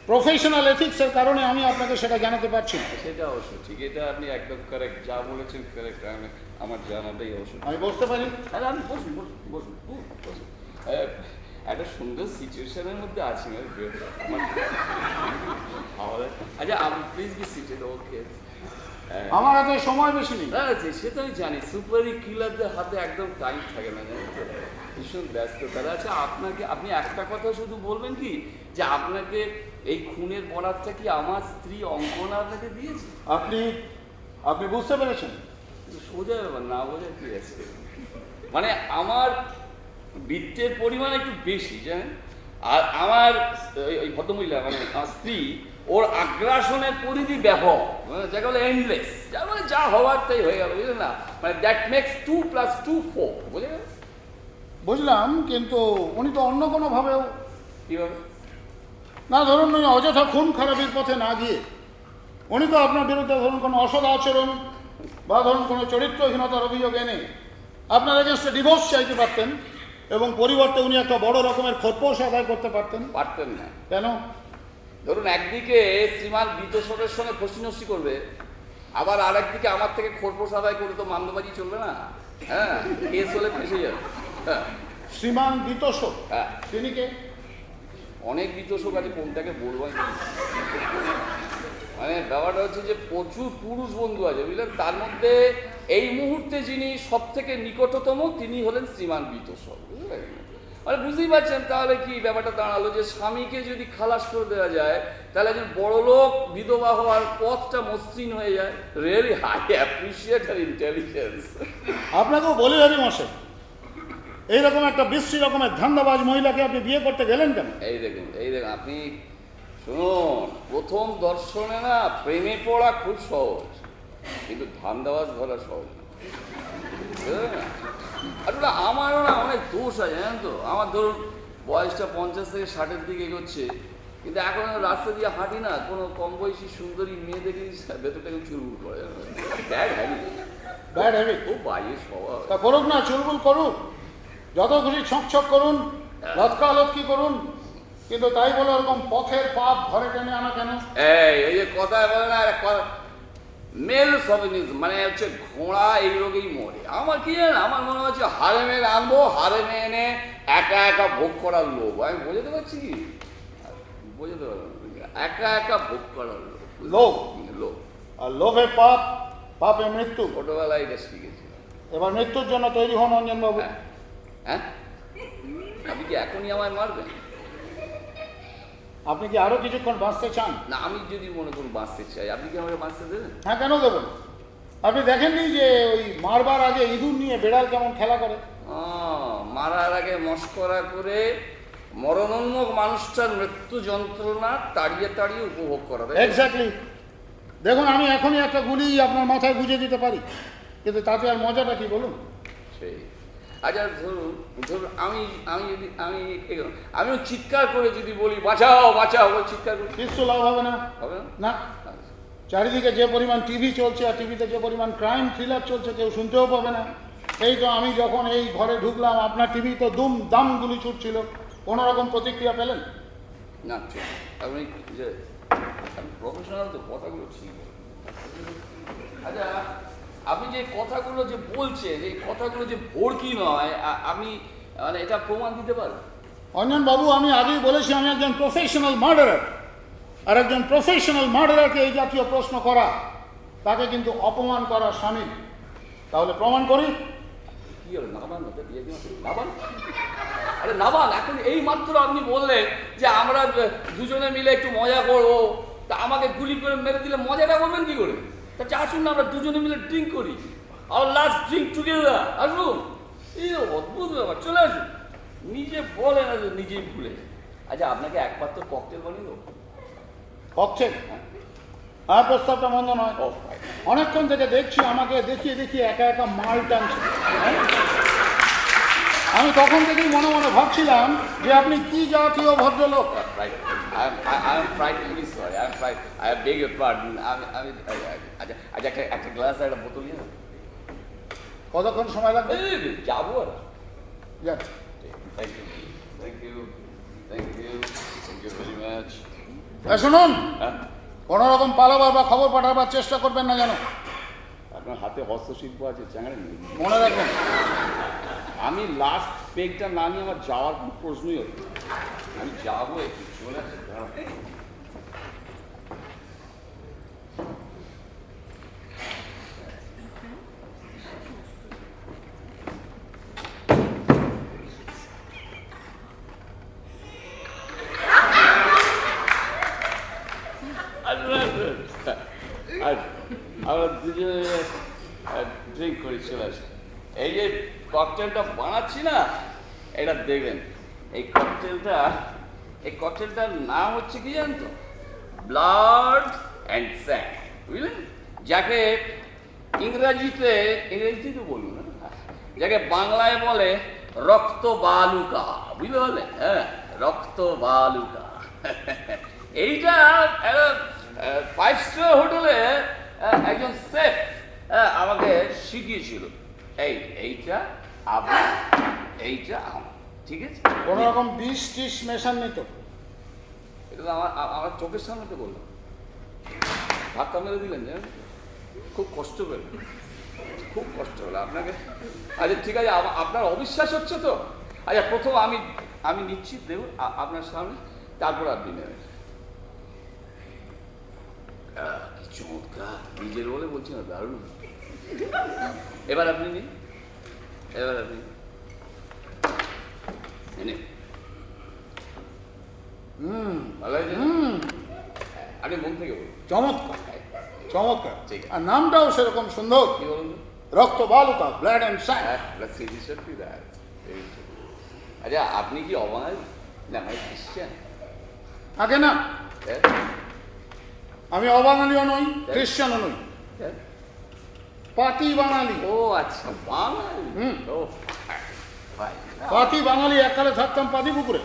প্রফেশনাল এথিক্সের কারণে আমি আপনাকে সেটা জানাতে পারছি না। সেটা অবশ্য ঠিক, এটা আপনি একদম কারেক্ট, যা বলেছেন কারেক্ট। আমার জানাটাই অবশ্য। আমি বসতে পারি? তাহলে আমি বসুন বসুন বসুন বসুন। একটা সুন্দর সিচুয়েশনের মধ্যে আছি। আচ্ছা, আপনি প্লিজ বি সিটেড। ওকে, আমার হাতে সময় বেশি নেই। সে তো আমি জানি, সুপারি কিলারদের হাতে একদম টাইম থাকে না, জানেন তো, ভীষণ ব্যস্ত তারা। আচ্ছা, আপনি একটা কথা শুধু বলবেন কি, যে আপনাকে এই খুনের বরাতটা কি আমার স্ত্রী অঙ্কনা আপনাকে দিয়েছে? আপনি বুঝতে পেরেছেন? সোজা ব্যাপার, না বোঝা কি আছে। মানে আমার বৃত্তের পরিমাণ একটু বেশি, জানেন, আর আমার ওই ভদ্রমহিলা মানে আমার স্ত্রী, ওর আগ্রাসনের পরিধি ব্যাপক, যাকে বলে এন্ডলেস। যার মানে যা হওয়ার তাই হয়ে গেল, বুঝলেন না? মানে দ্যাট মেক্স 2 + 2 4, বুঝে গেল? বুঝলাম, কিন্তু উনি তো অন্য কোনোভাবেও। কীভাবে? না, ধরুন উনি অযথা খুন খারাপির পথে না গিয়ে উনি তো আপনার বিরুদ্ধে ধরুন কোনো অসৎ আচরণ বা ধরুন কোনো চরিত্রহীনতার অভিযোগ এনে আপনার এগেনস্টে ডিভোর্স চাইতে পারতেন, এবং পরিবর্তে উনি একটা বড় রকমের খোরপোশ আদায় করতে পারতেন। পারতেন না। কেন? ধরুন একদিকে শ্রীমান বিতোষরের সঙ্গে ফসিনষ্টি করবে, আবার আর একদিকে আমার থেকে খোরপোশ আদায় করে তো মান্যবাজি চলবে না। হ্যাঁ, কেস হলে ফেসে যাবে। হ্যাঁ। শ্রীমান বিতোষক? হ্যাঁ, তিনি কে? অনেক বিতোষক আছে, কোনটাকে বলবো আমি? মানে ব্যাপারটা হচ্ছে যে প্রচুর পুরুষ বন্ধু আছে, বুঝলেন, তার মধ্যে এই মুহূর্তে যিনি সব থেকে নিকটতম তিনি হলেন শ্রীমান বিতোষক, বুঝলেন? মানে বুঝতেই পারছেন তাহলে কি ব্যাপারটা দাঁড়ালো, যে স্বামীকে যদি খালাস করে দেওয়া যায় তাহলে একজন বড়লোক বিধবা হওয়ার পথটা মসৃণ হয়ে যায়। Really I appreciate her intelligence. আপনাকেও বলি হরি মশাই, এইরকম একটা বিশ্রী রকমের ধান্দাবাজ মহিলাকে আপনি বিয়ে করতে গেলেন কেন? এই দেখুন আপনি শুনুন, প্রথম দর্শনে না প্রেমে পড়া খুব সহজ, কিন্তু ধান্দাবাজ ধরা সহজ না। আসলে আমারও না অনেক দোষ আছে, জানেন তো। আমার ধরুন বয়সটা 50 থেকে 60-এর দিকে এগোচ্ছে, কিন্তু এখন রাস্তা দিয়ে হাঁটি না, কোনো কম বয়সী সুন্দরী মেয়ে দেখে ভেতরটা কেউ চুরবুল করে। ব্যাড হ্যাবিট, খুব বাজে স্বভাব। তা করুক না, চুলবুল করুক, যত খুশি ছক করুন, লতকালতকি করুন, কিন্তু তাই বলে ওরকম পথের পাপ ঘরে টেনে আনা কেন? এই যে কথায় বলে না, মেল সবিনিজম মানে হচ্ছে ঘোড়া এই রোগেই মরে। আমার কি জানেন, আমার মনে হচ্ছে হারেমে আনবো, হারেমে এনে একা একা ভোগ করার লোভ। আমি বোঝাতে পারছি কি? বোঝাতে পারবো না। একা একা ভোগ করার লোভ। লোভ? লোভ। আর লোভে পাপ, পাপে মৃত্যু। ছোটবেলায় এটা শিখেছি। এবার মৃত্যুর জন্য তৈরি হন অঞ্জনবাবু। হ্যাঁ হ্যাঁ, আপনি কি এখনই আমায় মারবেন? আপনি কি আরো কিছুক্ষণ বাঁচতে চান? না, আমি যদি মনে করুন বাঁচতে চাই, আপনি কি আমাকে বাঁচতে দেবেন? হ্যাঁ, কেন দেবেন? আপনি দেখেননি যে ওই মারবার আগে ইঁদুর নিয়ে বেড়াল কেমন খেলা করে? মারার আগে মস্করা করে মরণোন্মুখ মানুষটার মৃত্যু যন্ত্রণা তাড়িয়ে তাড়িয়ে উপভোগ করা। এক্স্যাক্টলি। দেখুন, আমি এখনই একটা গুলি আপনার মাথায় গুঁজে দিতে পারি, কিন্তু তাতে আর মজাটা কি বলুন? সেই আচ্ছা, ধরুন ধরুন আমিও চিৎকার করে যদি বলি বাঁচাও বাঁচাও, বলে চিৎকার করি, কিছু লাভ হবে না। হবে না? না, চারিদিকে যে পরিমাণ টিভি চলছে আর টিভিতে যে পরিমাণ ক্রাইম থ্রিলার চলছে, কেউ শুনতেও পাবে না। এই তো আমি যখন এই ঘরে ঢুকলাম, আপনার টিভি তো দুম দাম গুলি ছুটছিল, কোনো রকম প্রতিক্রিয়া পেলেন না? ঠিক, আপনি যে প্রফেশনাল তো কথাগুলো ঠিক। আচ্ছা, আপনি যে কথাগুলো যে বলছেন, এই কথাগুলো যে ভর্তি নয়, আমি মানে এটা প্রমাণ দিতে পারবো? অঞ্জন বাবু, আমি আগেই বলেছি আমি একজন প্রফেশনাল মার্ডারার, আর একজন প্রফেশনাল মার্ডারারকে এই জাতীয় প্রশ্ন করা তাকে কিন্তু অপমান করা শামিল। তাহলে প্রমাণ করি। কি হলো, নাবান নাবান? আরে নাবান, এখন এই মাত্র আপনি বললেন যে আমরা দুজনে মিলে একটু মজা করবো, তা আমাকে গুলি করে মেরে দিলে মজাটা করবেন কি করে? তা আসুন না, আমরা দুজনে মিলে ড্রিঙ্ক করি, আর লাস্ট ড্রিঙ্ক টুগেদার। আসুন, এই অদ্ভুত ব্যাপার, চলে আসুন। নিজে বলে না যে নিজেই ভুলে। আচ্ছা, আপনাকে একমাত্র ককটেল বানিয়ে দেবো। ককটেল? আর প্রস্তাবটা মন্দ নয়। ও, অনেকক্ষণ থেকে দেখছি আমাকে দেখিয়ে দেখিয়ে একা একা মাল টানছে। আমি তখন থেকেই মনে মনে ভাবছিলাম যে আপনি কি জাতীয় ভদ্রলোক। আচ্ছা, একটা গ্লাস আর একটা বোতল নিয়ে কতক্ষণ সময় লাগবে? যাবো আর যাক, thank you thank you thank you thank you very much. শুনুন, হ্যাঁ, কোন রকম পালাবার বা খবর পাঠাবার চেষ্টা করবেন না যেন। আপনার হাতে হস্তশিল্প আছে, চ্যাংড়া নেই। মনে রাখবেন, আমি লাস্ট পেগটা না নিয়ে আমার যাওয়ার কোনো প্রশ্নই হতো। আমি যাবো, একটু চলে আসি। আমরা দুজনে ড্রিঙ্ক করে চলে আসি। এই যে ককটেলটা বানাচ্ছি না, এটা দেখবেন। এই ককটেলটার নাম হচ্ছে কি জানেন তো? ব্লাড অ্যান্ড স্যান্ড, বুঝলেন? যাকে ইংরেজিতে তো বলুন না, যাকে বাংলায় বলে রক্ত বালুকা, বুঝতে পারলেন? হ্যাঁ, রক্ত বালুকা। এইটা 5 স্টার হোটেলে একজন শেফ আমাকে শিখিয়েছিল। এইটা আপনার, এইটা আমার, ঠিক আছে? কোন রকম বিষ টিস মেশান নি তো? এটা তো আমার চোখের সামনে তো বললাম, ধাক্কা মেরে দিলেন, জানেন? খুব কষ্ট পেল, খুব কষ্ট হলো আপনাকে। আচ্ছা ঠিক আছে, আপনার অবিশ্বাস হচ্ছে তো? আচ্ছা, প্রথম আমি নিশ্চিত দেব আপনার সামনে, তারপর আপনি নেবেন। কি চমৎকার, নিজের বলে বলছি না, দারুণ। এবার আপনি নিন, এবার আপনি নিন। ভালো হয়েছে? আপনি মন থেকে বলুন। চমৎকার, চমৎকার। ঠিক আছে। আর নামটাও সেরকম সুন্দর, কি বলুন? রক্ত বালুকা, ব্লাড অ্যান্ড স্যান্ড। সত্যি তাই। আচ্ছা, আপনি কি অবাঙালি না ভাই, খ্রিস্টান? আগে না, হ্যাঁ? আমি অবাঙালিও নই, খ্রিস্টানও নই, হ্যাঁ? পাতি বাঙালি। ও আচ্ছা, বাঙালি। ও ভাই, পাতি বাঙালি। এককালে থাকতাম পাতিপুকুরে,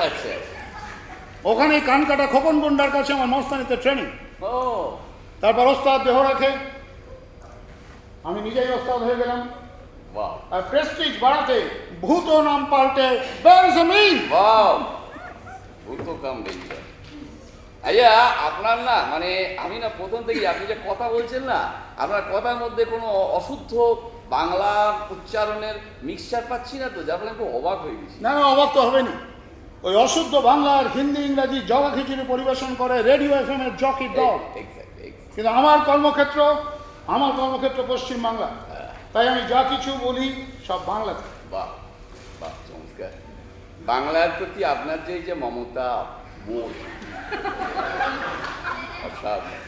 আচ্ছা। ওখানে কান কাটা খোকন গুন্ডার কাছে আমার মস্তানিতে ট্রেনিং। ও, তারপর ওস্তাদ দেহ রাখে আমি নিজেই ওস্তাদ হয়ে গেলাম। বাহ আর প্রেস্টিজ বাড়াতে ভূত নাম পাল্টে বেঞ্জামিন। বাহ, ভূত কাম ডেঞ্জার। আচ্ছা আপনার না মানে আমি না প্রথম থেকেই আপনি যে কথা বলছেন না আপনার কথার মধ্যে কোনো অশুদ্ধ বাংলা উচ্চারণের মিক্সচার পাচ্ছি না তো যার ফলে আমি খুব অবাক হয়ে গেছি। না না, অবাক তো হবেনি। ওই অশুদ্ধ বাংলা আর হিন্দি ইংরাজি জগা খিচুড়ি পরিবেশন করে রেডিও FM এর জকির দল। Exactly. কিন্তু আমার কর্মক্ষেত্র পশ্চিম বাংলা, তাই আমি যা কিছু বলি সব বাংলাতে। বাহ বাহ, চমৎকার। বাংলার প্রতি আপনার যে এই যে মমতা বোধ অসাধারণ।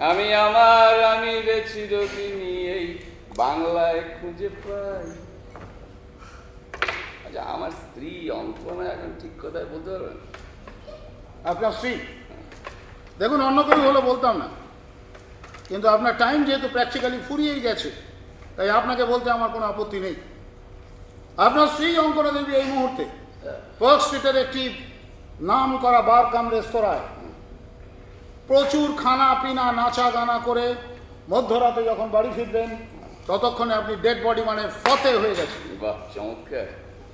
আমি রে চিরদিনই এই বাংলায় খুঁজে পাই। আচ্ছা আমার স্ত্রী অঙ্কনা এখন ঠিক কথায় বলতে পারবেন? আপনার স্ত্রী, দেখুন অন্য কেউ হলে বলতাম না, কিন্তু আপনার টাইম যেহেতু প্র্যাকটিক্যালি ফুরিয়েই গেছে, তাই আপনাকে বলতে আমার কোনো আপত্তি নেই। আপনার স্ত্রী অঙ্কনা দেবী এই মুহূর্তে পার্ক স্ট্রিটের একটি নাম করা বার কাম রেস্তোরাঁয় প্রচুর খানা পিনা নাচা গানা করে মধ্যরাতে যখন বাড়ি ফিরবেন ততক্ষণে আপনি ডেড বডি মানে ফতে হয়ে গেছে। বাহ, চমৎকার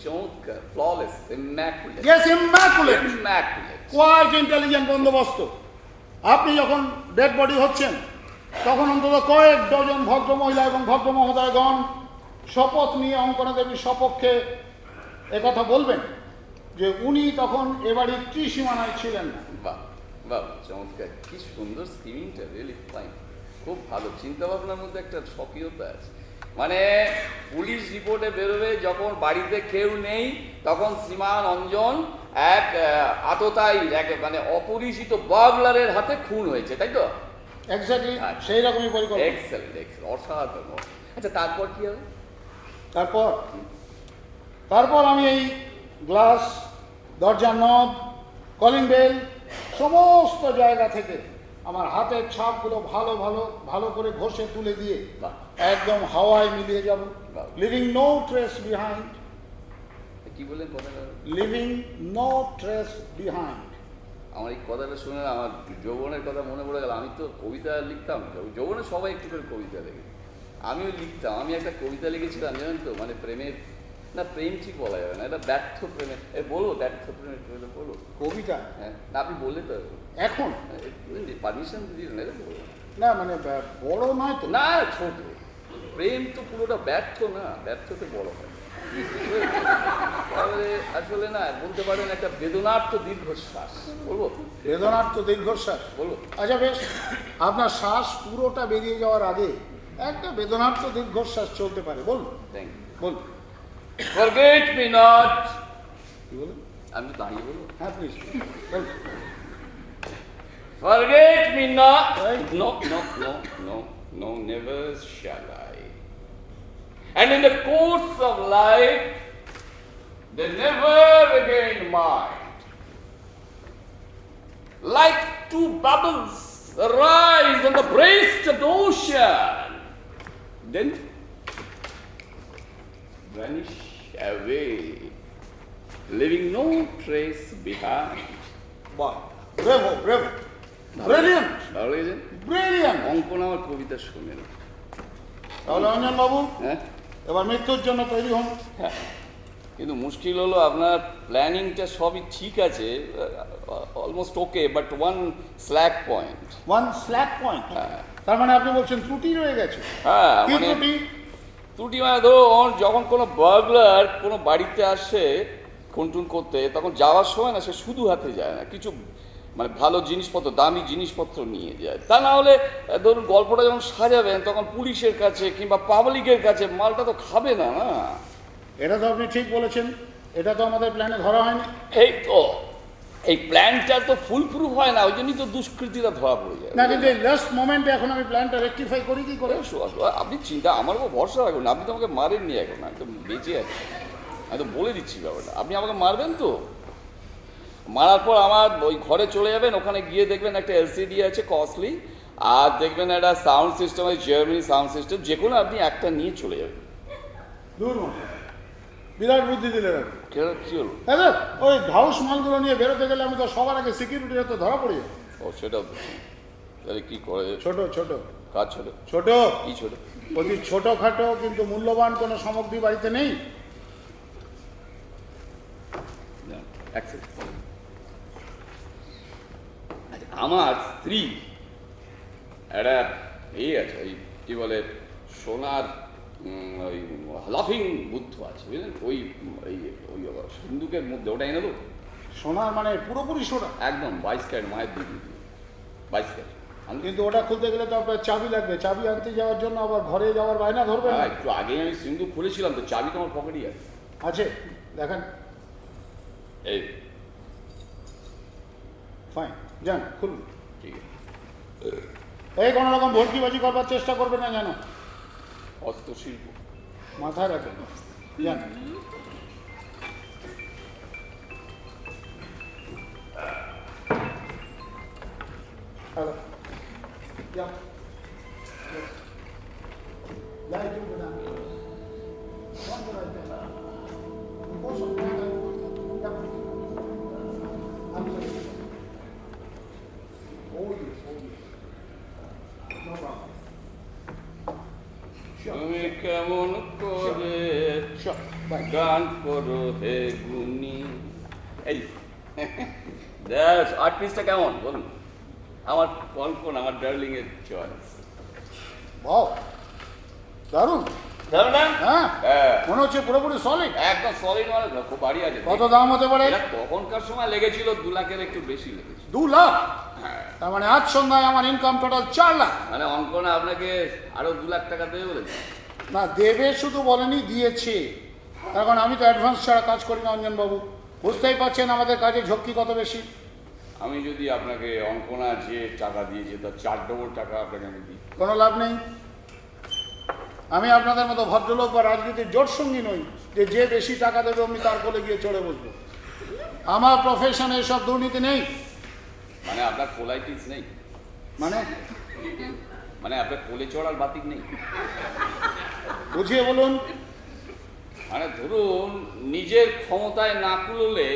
চমৎকার, flawless, immaculate. Yes, immaculate, immaculate, quite intelligent বন্দোবস্ত। আপনি যখন ডেড বডি হচ্ছেন তখন অন্তত কয়েক ডজন ভদ্র মহিলা এবং ভদ্র মহোদয়গণ শপথ নিয়ে অঙ্কনা দেবীর সপক্ষে একথা বলবেন যে উনি তখন এ বাড়ির ত্রিসীমানায় ছিলেন না। বাহ বাহ, চমৎকার, কি সুন্দর স্কিমিংটা, রিয়েলি ফাইন, খুব ভালো চিন্তা ভাবনার মধ্যে একটা স্বকীয়তা আছে। মানে পুলিশ রিপোর্টে বেরোবে যখন বাড়িতে কেউ নেই তখন শ্রীমান অঞ্জন এক আততায়ী এক মানে অপরিচিত বার্গলারের হাতে খুন হয়েছে, তাই তো? এক্স্যাক্টলি সেই রকমই পরিকল্পনা। এক্সেলেন্ট, অসাধারণ। আচ্ছা তারপর কি হবে? তারপর আমি এই গ্লাস, দরজার নব, কলিং বেল সমস্ত জায়গা থেকে আমার হাতের ছাপগুলো ভালো করে ঘষে তুলে দিয়ে বাহ। একদম হাওয়ায় মিলিয়ে যাব। বাহ। Living no trace behind. কি বললেন কথাটা? Living no trace behind. আমার এই কথাটা শুনে আমার যৌবনের কথা মনে পড়ে গেল। আমি তো কবিতা লিখতাম, যৌবনে সবাই একটু করে কবিতা লেগে, আমিও লিখতাম। আমি একটা কবিতা লিখেছিলাম জানেন তো, মানে প্রেমের, না প্রেম ঠিক বলা যাবে না, এটা ব্যর্থ প্রেমের, বলবো ব্যর্থ প্রেমের কবিতা বলবো? কবিতা? হ্যাঁ, না আপনি বললে তো এখন পারমিশন দিলেন, এটা বলবো না, মানে বড় নয় তো। না, ছোট। প্রেম তো পুরোটা ব্যর্থ না, ব্যর্থতে বড় হয়। তাহলে আসলে না বলতে পারেন একটা বেদনার্থ দীর্ঘশ্বাস, বলবো? বেদনার্থ দীর্ঘশ্বাস বলবো? আচ্ছা বেশ, আপনার শ্বাস পুরোটা বেরিয়ে যাওয়ার আগে একটা বেদনার্থ দীর্ঘশ্বাস চলতে পারে, বলুন থ্যাংক ইউ। বলুন। Forget me not. কি বলুন? আমি তো দাঁড়িয়ে বলবো? হ্যাঁ প্লিজ বলুন। Forget me not. Right. No, never shall I. And in the course of life, they never again mind. Like two bubbles arise on the breast of the ocean, then vanish away, leaving no trace behind. বাহ, bravo bravo, brilliant ভালো লেগেছে? Brilliant. অঙ্কন আমার কবিতা শোনেন। তাহলে অঞ্জন বাবু হ্যাঁ এবার মৃত্যুর জন্য তৈরি হন। হ্যাঁ, কিন্তু মুশকিল হলো আপনার প্ল্যানিংটা সবই ঠিক আছে, almost okay, but one slack point. One slack point? হ্যাঁ তার মানে আপনি বলছেন ত্রুটি রয়ে গেছে? হ্যাঁ, কি মানে ত্রুটি? ত্রুটি মানে ধরুন যখন কোনো বার্গলার কোনো বাড়িতে আসে খুনটুন করতে, তখন যাওয়ার সময় না সে শুধু হাতে যায় না, কিছু মানে ভালো জিনিসপত্র, দামি জিনিসপত্র নিয়ে যায়। তা না হলে ধরুন গল্পটা যখন সাজাবেন তখন পুলিশের কাছে কিংবা পাবলিকের কাছে মালটা তো খাবে না। না, এটা তো আপনি ঠিক বলেছেন, এটা তো আমাদের প্ল্যানে ধরা হয়নি। এই তো এই প্ল্যানটা তো ফুল প্রুফ হয় না, ওই জন্যই তো দুষ্কৃতীরা ধরা পড়ে যায়। না, কিন্তু এই লাস্ট মোমেন্টে এখন আমি প্ল্যানটা রেকটিফাই করি কি করে? আপনি চিন্তা, আমার উপর ভরসা রাখুন, আপনি তো আমাকে মারেননি, এখন একদম বেঁচে আছে। আমি তো বলে দিচ্ছি ব্যাপারটা, আপনি আমাকে মারবেন তো, মারার পর আমার ওই ঘরে চলে যাবেন, ওখানে গিয়ে দেখবেন একটা এলসিডি আছে কস্টলি, আর দেখবেন একটা সাউন্ড সিস্টেম আছে, জার্মানি সাউন্ড সিস্টেম, যে কোনো আপনি একটা নিয়ে চলে যাবেন। দূর বিরাট বুদ্ধি দিলেন আপনি। কি হলো? হ্যাঁ, ওই ঢাউস মালগুলো নিয়ে বেরোতে গেলে আমি তো সবার আগে সিকিউরিটিরা তো ধরা পড়ি। ও সেটাও তো, তাহলে কি করে? ছোট ছোট কাজ ছোট? ছোট কি ছোট? অতি ছোটখাটো কিন্তু মূল্যবান কোনো সামগ্রী বাড়িতে নেই। আমার স্ত্রী একটা আছে ওই কি বলে সোনার ওই লাফিং বুদ্ধ আছে বুঝলেন, ওই ওই ওই সিন্ধুকের মধ্যে ওটা এনে দেবো। সোনার মানে পুরোপুরি সোনা? একদম 22 ক্যারেট, মায়ের দিদি 22 ক্যারেট। কিন্তু ওটা খুলতে গেলে তো আপনার চাবি লাগবে, চাবি আনতে যাওয়ার জন্য আবার ঘরে যাওয়ার বায়না ধরবেন না? একটু আগে আমি সিন্ধুক খুলেছিলাম তো, চাবি তো আমার পকেটই আছে। আছে, দেখেন। এই ফাইন, যান খুলুন। ঠিক আছে। এই কোনো রকম ভর্তিবাজি করবার চেষ্টা করবেন না জানো, হস্তশিল্প মাথায় রাখবেন। যান। হ্যালো, যাও। যাই চলবে না। বন্ধ রাখতে হবে। বসো, যাও। আমি Oh yes, oh yes. No problem. তুমি কেমন করে Sure. Bye. গান করো হে গুনি। এই দেখ আর্টিস্টটা কেমন বলুন? আমার কল্পনা, আমার ডার্লিং এর চয়েস। Wow. দারুণ। জানো না? হ্যাঁ, হ্যাঁ, মনে হচ্ছে পুরোপুরি সলিড। একদম সলিড মানে খুব ভারী আছে। কত দাম হতে পারে? এটা তখনকার সময় লেগেছিল 2 লাখের একটু বেশি লেগেছিল। 2 লাখ? হ্যাঁ, তার মানে আজ সন্ধ্যায় আমার ইনকাম টোটাল 4 লাখ। মানে অঙ্কনা আপনাকে আরো 2 লাখ টাকা দেবে বলেছে। না, দেবে শুধু বলেনি, দিয়েছে। এখন আমি তো অ্যাডভান্স ছাড়া কাজ করি না অঞ্জনবাবু, বুঝতেই পারছেন আমাদের কাজে ঝক্কি কত বেশি। আমি যদি আপনাকে অঙ্কনা যে টাকা দিয়েছে তার 4 ডবল টাকা আপনাকে আমি দিই। কোনো লাভ নেই। আমি আপনাদের মতো ভদ্রলোক বা রাজনীতির জোট সঙ্গী নই যে যে বেশি টাকা দেবে আমি তার কোলে গিয়ে চড়ে বসবো। আমার প্রফেশনে এসব দুর্নীতি নেই। মানে আপনার পোলাইটিস নেই, মানে মানে আপনার কোলে চড়ার বাতিক নেই। বুঝিয়ে বলুন। মানে ধরুন নিজের ক্ষমতায় না কুলোলে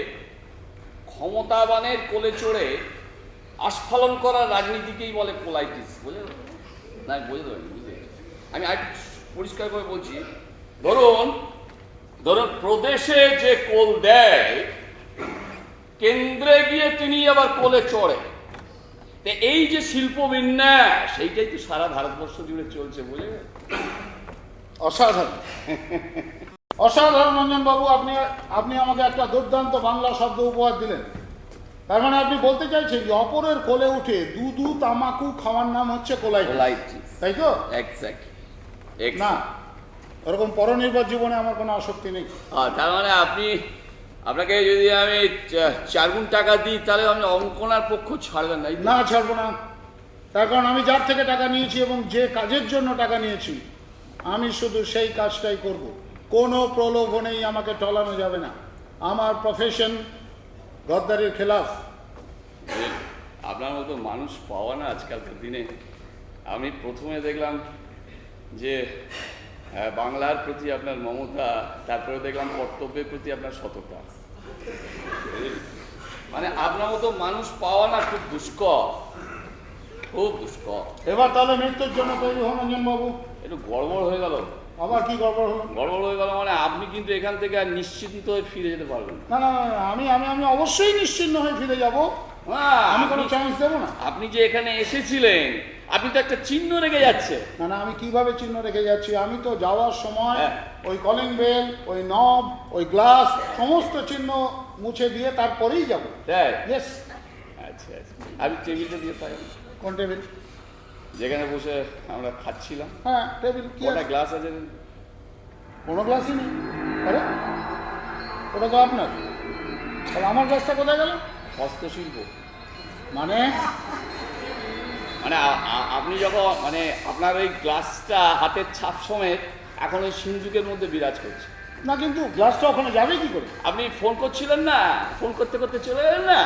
ক্ষমতাবানের কোলে চড়ে আস্ফালন করার রাজনীতিকেই বলে পোলাইটিস। বুঝলেন না? বুঝতে পারি, বুঝতে আমি আর পরিষ্কার করে বলছি। ধরুন ধরুন প্রদেশে যে কোল দেয়, কেন্দ্রে গিয়ে তিনি আবার কোলে চড়ে। তো এই যে শিল্প বিন্যাস, সেইটাই তো সারা ভারতবর্ষ জুড়ে চলছে। বুঝলেন? অসাধারণ, অসাধারণ অঞ্জনবাবু। আপনি আমাকে একটা দুর্দান্ত বাংলা শব্দ উপহার দিলেন। তার মানে আপনি বলতে চাইছেন যে অপরের কোলে উঠে দুধু তামাকু খাওয়ার নাম হচ্ছে পোলাইটিস, তাই তো? এক্স্যাক্টলি। না, ওরকম পরনির্ভর জীবনে আমার কোনো আসক্তি নেই। তার মানে আপনাকে যদি আমি 4 গুণ টাকা দিই তাহলে আপনি অঙ্কনার পক্ষ ছাড়বেন না? না, ছাড়বো না। তার কারণ আমি যার থেকে টাকা নিয়েছি এবং যে কাজের জন্য টাকা নিয়েছি, আমি শুধু সেই কাজটাই করব। কোনো প্রলোভনেই আমাকে টলানো যাবে না। আমার প্রফেশন গদ্দারির খেলাফ। আপনার মতো মানুষ পাওয়া না আজকালকার দিনে। আমি প্রথমে দেখলাম যে বাংলার প্রতি আপনার মমতা, তারপরে দেখলাম কর্তব্যের প্রতি আপনার সততা। মানে আপনার মতো মানুষ পাওয়া না খুব দুষ্কর, খুব দুষ্কর। এবার তাহলে মৃত্যুর জন্য তৈরি হন অঞ্জনবাবু। একটু গড়বড় হয়ে গেল। আবার কি গড়বড় হলো? গড়বড় হয়ে গেল মানে আপনি কিন্তু এখান থেকে আর নিশ্চিন্ত হয়ে ফিরে যেতে পারবেন না না না, আমি অবশ্যই নিশ্চিন্ন হয়ে ফিরে যাব। না। আমি কোনো চান্স দেবো না। আপনি যে এখানে এসেছিলেন, আপনি তো একটা চিহ্ন রেখে যাচ্ছে। না না, আমি কিভাবে চিহ্ন রেখে যাচ্ছি? আমি তো যাওয়ার সময় হ্যাঁ। ওই কলিং বেল, ওই নব, ওই গ্লাস, সমস্ত চিহ্ন মুছে দিয়ে তারপরেই যাবো। তাই? ইয়েস। আচ্ছা আচ্ছা, আমি টেবিলটা দিয়ে পাই? কোন টেবিল? যেখানে বসে আমরা খাচ্ছিলাম। হ্যাঁ, টেবিল। কি ওটা আছে? গ্লাস আছে? কোনো গ্লাসই নেই। আরে, ওটা তো আপনার। তাহলে আমার গ্লাসটা কোথায় গেল? হস্তশিল্প। মানে মানে আপনি যখন মানে আপনার ওই গ্লাসটা হাতের ছাপ সমেত এখন ওই সিন্ধুকের মধ্যে বিরাজ করছে। না, কিন্তু গ্লাসটা ওখানে যাবে কি করে? আপনি ফোন করছিলেন না, ফোন করতে করতে চলে গেলেন না,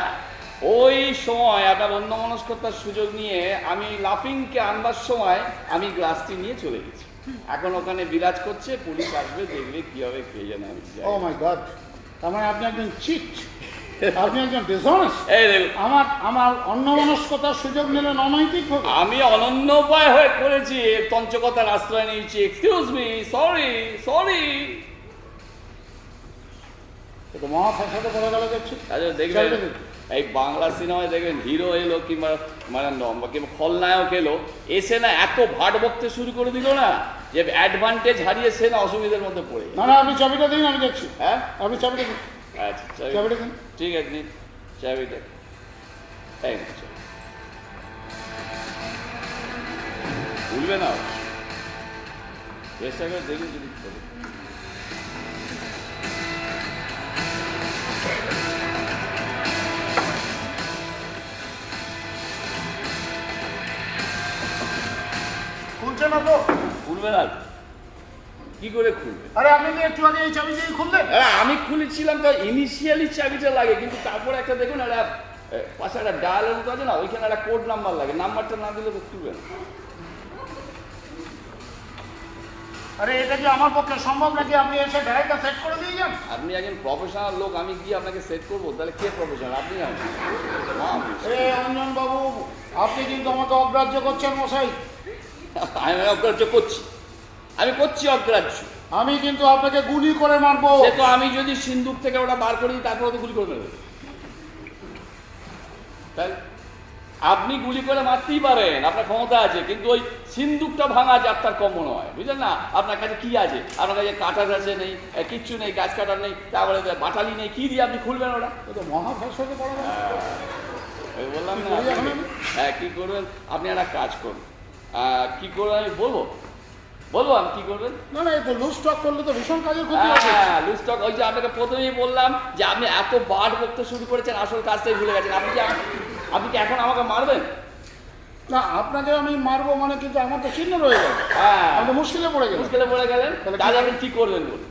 ওই সময় আপনার অন্যমনস্কতার সুযোগ নিয়ে আমি লাফিংকে আনবার সময় আমি গ্লাসটি নিয়ে চলে গেছি। এখন ওখানে বিরাজ করছে, পুলিশ আসবে, দেখলে কি হবে কে জানে। ও মাই গড, তার মানে আপনি একজন চিট, আপনি একজন ডিসঅনেস্ট। এই দেখুন, আমার অন্যমনস্কতার সুযোগ নিলেন অনৈতিক হবে। আমি অনন্য উপায় হয়ে করেছি, তঞ্চকতার আশ্রয় নিয়েছি। Excuse me, sorry sorry. মহা ফসাদে করে গেল দেখছি। আচ্ছা দেখবেন, এই বাংলা সিনেমায় দেখবেন হিরো এলো কিংবা কিংবা খলনায়ক এলো, এসে না এত ভাট বকতে শুরু করে দিল না যে অ্যাডভান্টেজ হারিয়ে সে না অসুবিধার মধ্যে পড়ে যায়। না না, আপনি চাবিটা দিন, আমি দেখছি। হ্যাঁ, আপনি চাবিটা দিন। আচ্ছা চাবিটা দিন। ঠিক আছে, নিন চাবিটা। এই নিন চাবি। ভুলবে না, চেষ্টা করে দেখুন যদি খোলে। খুলছে না তো? খুলবে না, কি করে খুলবে? আরে আপনি তো একটু আগে এই চাবি দিয়ে খুললেন। আরে আমি খুলেছিলাম তো, ইনিশিয়ালি চাবিটা লাগে, কিন্তু তারপরে একটা দেখুন একটা পাশে একটা ডায়ালের মতো আছে না, ওইখানে একটা কোড নাম্বার লাগে, নাম্বারটা না দিলে তো খুলবে না। আরে এটা কি আমার পক্ষে সম্ভব নাকি আপনি এসে ডাইরেক্টটা সেট করে দিয়ে যান? আপনি একজন প্রফেশনাল লোক, আমি গিয়ে আপনাকে সেট করবো? তাহলে কে প্রফেশনাল, আপনি? অঞ্জন বাবু, আপনি কিন্তু আমাকে অগ্রাহ্য করছেন মশাই। আমি অগ্রাহ্য করছি, আমি করছি অগ্রাহ্য। আমি কিন্তু আপনাকে গুলি করে মারবো। সে তো আমি যদি সিন্দুক থেকে ওটা বার করি তারপরে তো গুলি করে নেবে। তাই আপনি গুলি করে মারতেই পারেন, আপনার ক্ষমতা আছে, কিন্তু ওই সিন্দুকটা ভাঙা যাত্রার কম মনে হয়, বুঝলেন না? আপনার কাছে কি আছে? আপনার কাছে কাটার আছে নেই, কিচ্ছু নেই, গাছ কাটার নেই, তারপরে বাটালি নেই, কি দিয়ে আপনি খুলবেন ওটা? ও তো মহাভাষণে পড়া। ওই বললাম না। কি করি এখন আমি? হ্যাঁ, কি করবেন আপনি? একটা কাজ করুন। কি করবেন আমি বলবো আমি কি করবেন? না না, এই তো লুজ স্টক করলে তো ভীষণ কাজের ক্ষতি হবে। হ্যাঁ, লুজ স্টক। ওই যে আপনাকে প্রথমেই বললাম যে আপনি এত বাট বকতে শুরু করেছেন, আসল কাজটাই ভুলে গেছেন। আপনি কি এখন আমাকে মারবেন? না, আপনাকে আমি মারবো মানে কিন্তু আমার তো চিহ্ন রয়ে গেল। হ্যাঁ, আমি তো মুশকিলে পড়ে গেলাম। মুশকিলে পড়ে গেলেন। তাহলে কি তাহলে আপনি কি করবেন বলুন?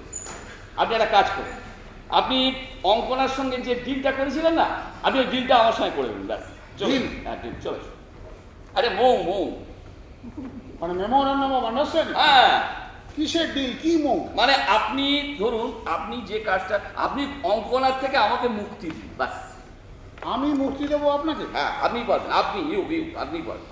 আপনি একটা কাজ করুন, আপনি অঙ্কনার সঙ্গে যে ডিলটা করেছিলেন না, আপনি ওই ডিলটা আমার সঙ্গে করে দিন। ব্যাস, চলুন। হ্যাঁ, ডিল চলে। আরে মৌ মানে মেমোরেন্ডাম অফ আন্ডারস্ট্যান্ডিং? হ্যাঁ, কিসের ডিল, কি মৌ? মানে আপনি ধরুন, আপনি যে কাজটা, আপনি অঙ্কনার থেকে আমাকে মুক্তি দিন, বাস। আমি মুক্তি দেবো আপনাকে? হ্যাঁ, আপনি পারবেন, আপনি আপনি পারবেন,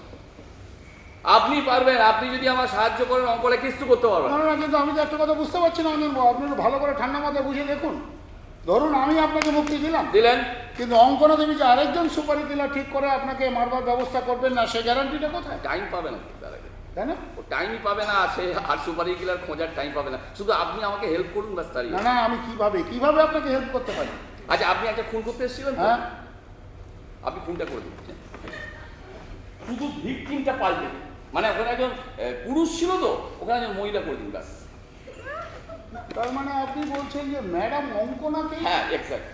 আপনি পারবেন। আপনি যদি আমার সাহায্য করেন অঙ্কটা কিছু করতে পারবেন। না না, কিন্তু আমি তো একটা কথা বুঝতে পারছি না অঞ্জন বাবু, আপনি একটু ভালো করে ঠান্ডা মাথায় বুঝে দেখুন। ধরুন আমি আপনাকে মুক্তি দিলাম, দিলেন, কিন্তু অঙ্কনা দেবী যে আরেকজন সুপারি দিলা ঠিক করে আপনাকে মারবার ব্যবস্থা করবেন না, সে গ্যারান্টিটা কোথায়? টাইম পাবে না তার আগে, তাই না? ও টাইমই পাবে না, সে আর সুপারি কিলার খোঁজার টাইম পাবে না। শুধু আপনি আমাকে হেল্প করুন, বাস, তারই। না না, আমি কিভাবে আপনাকে হেল্প করতে পারি? আচ্ছা, আপনি একটা খুন করতে এসেছিলেন তো? হ্যাঁ, আপনি খুনটা করে দিচ্ছেন, শুধু ভিকটিমটা পাল্টে দিন। মানে ওখানে একজন পুরুষ ছিল তো, ওখানে একজন মহিলা করে দিন, ব্যাস। তার মানে আপনি বলছেন যে ম্যাডাম অঙ্কনাকে? হ্যাঁ, এক্স্যাক্ট,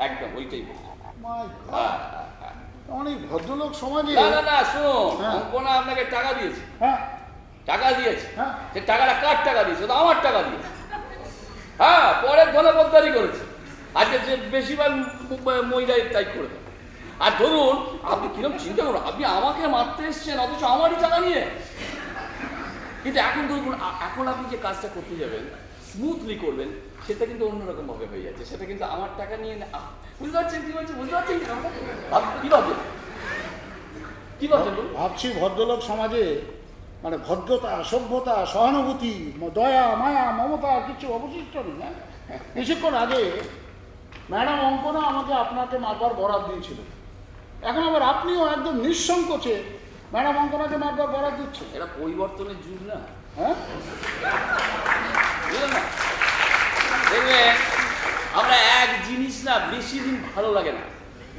একদম ওইটাই বলছি। My God! হ্যাঁ, অনেক ভদ্রলোক সমাজে। না শুনুন, হ্যাঁ। অঙ্কনা আপনাকে টাকা দিয়েছে, হ্যাঁ হ্যাঁ, সে টাকাটা কার টাকা দিয়েছে? তো আমার টাকা দিয়েছে। হ্যাঁ, পরের ধনে বদদারি করেছে। আজকে যে বেশিরভাগ মহিলাই তাই করে দেয়। আর ধরুন, আপনি কিরকম চিন্তা করুন, আপনি আমাকে মারতে এসছেন অথচ আমারই টাকা নিয়ে। কিন্তু এখন ধরুন, এখন আপনি যে কাজটা করতে যাবেন, স্মুথলি করবেন, সেটা কিন্তু অন্যরকম ভাবে হয়ে যাচ্ছে। সেটা কিন্তু আমার টাকা নিয়ে না। বুঝতে পারছেন কি বলছে? বুঝতে পারছেন কি ভাবছেন? কি ভাবছেন বলুন? ভাবছি ভদ্রলোক সমাজে মানে ভদ্রতা, সভ্যতা, সহানুভূতি, দয়া, মায়া, মমতা কিছু অবশিষ্ট নেই। হ্যাঁ, কিছুক্ষণ আগে ম্যাডাম অঙ্কনা আমাকে আপনাকে মারবার বরাদ দিয়েছিল, এখন আবার আপনিও একদম নিঃসংকোচে ম্যাডাম অঙ্কনাকে মারবার বরাদ দিচ্ছেন। এটা পরিবর্তনের যুগ না, হ্যাঁ, বুঝলেন না? দেখবেন, আমরা এক জিনিস না বেশি দিন ভালো লাগে না,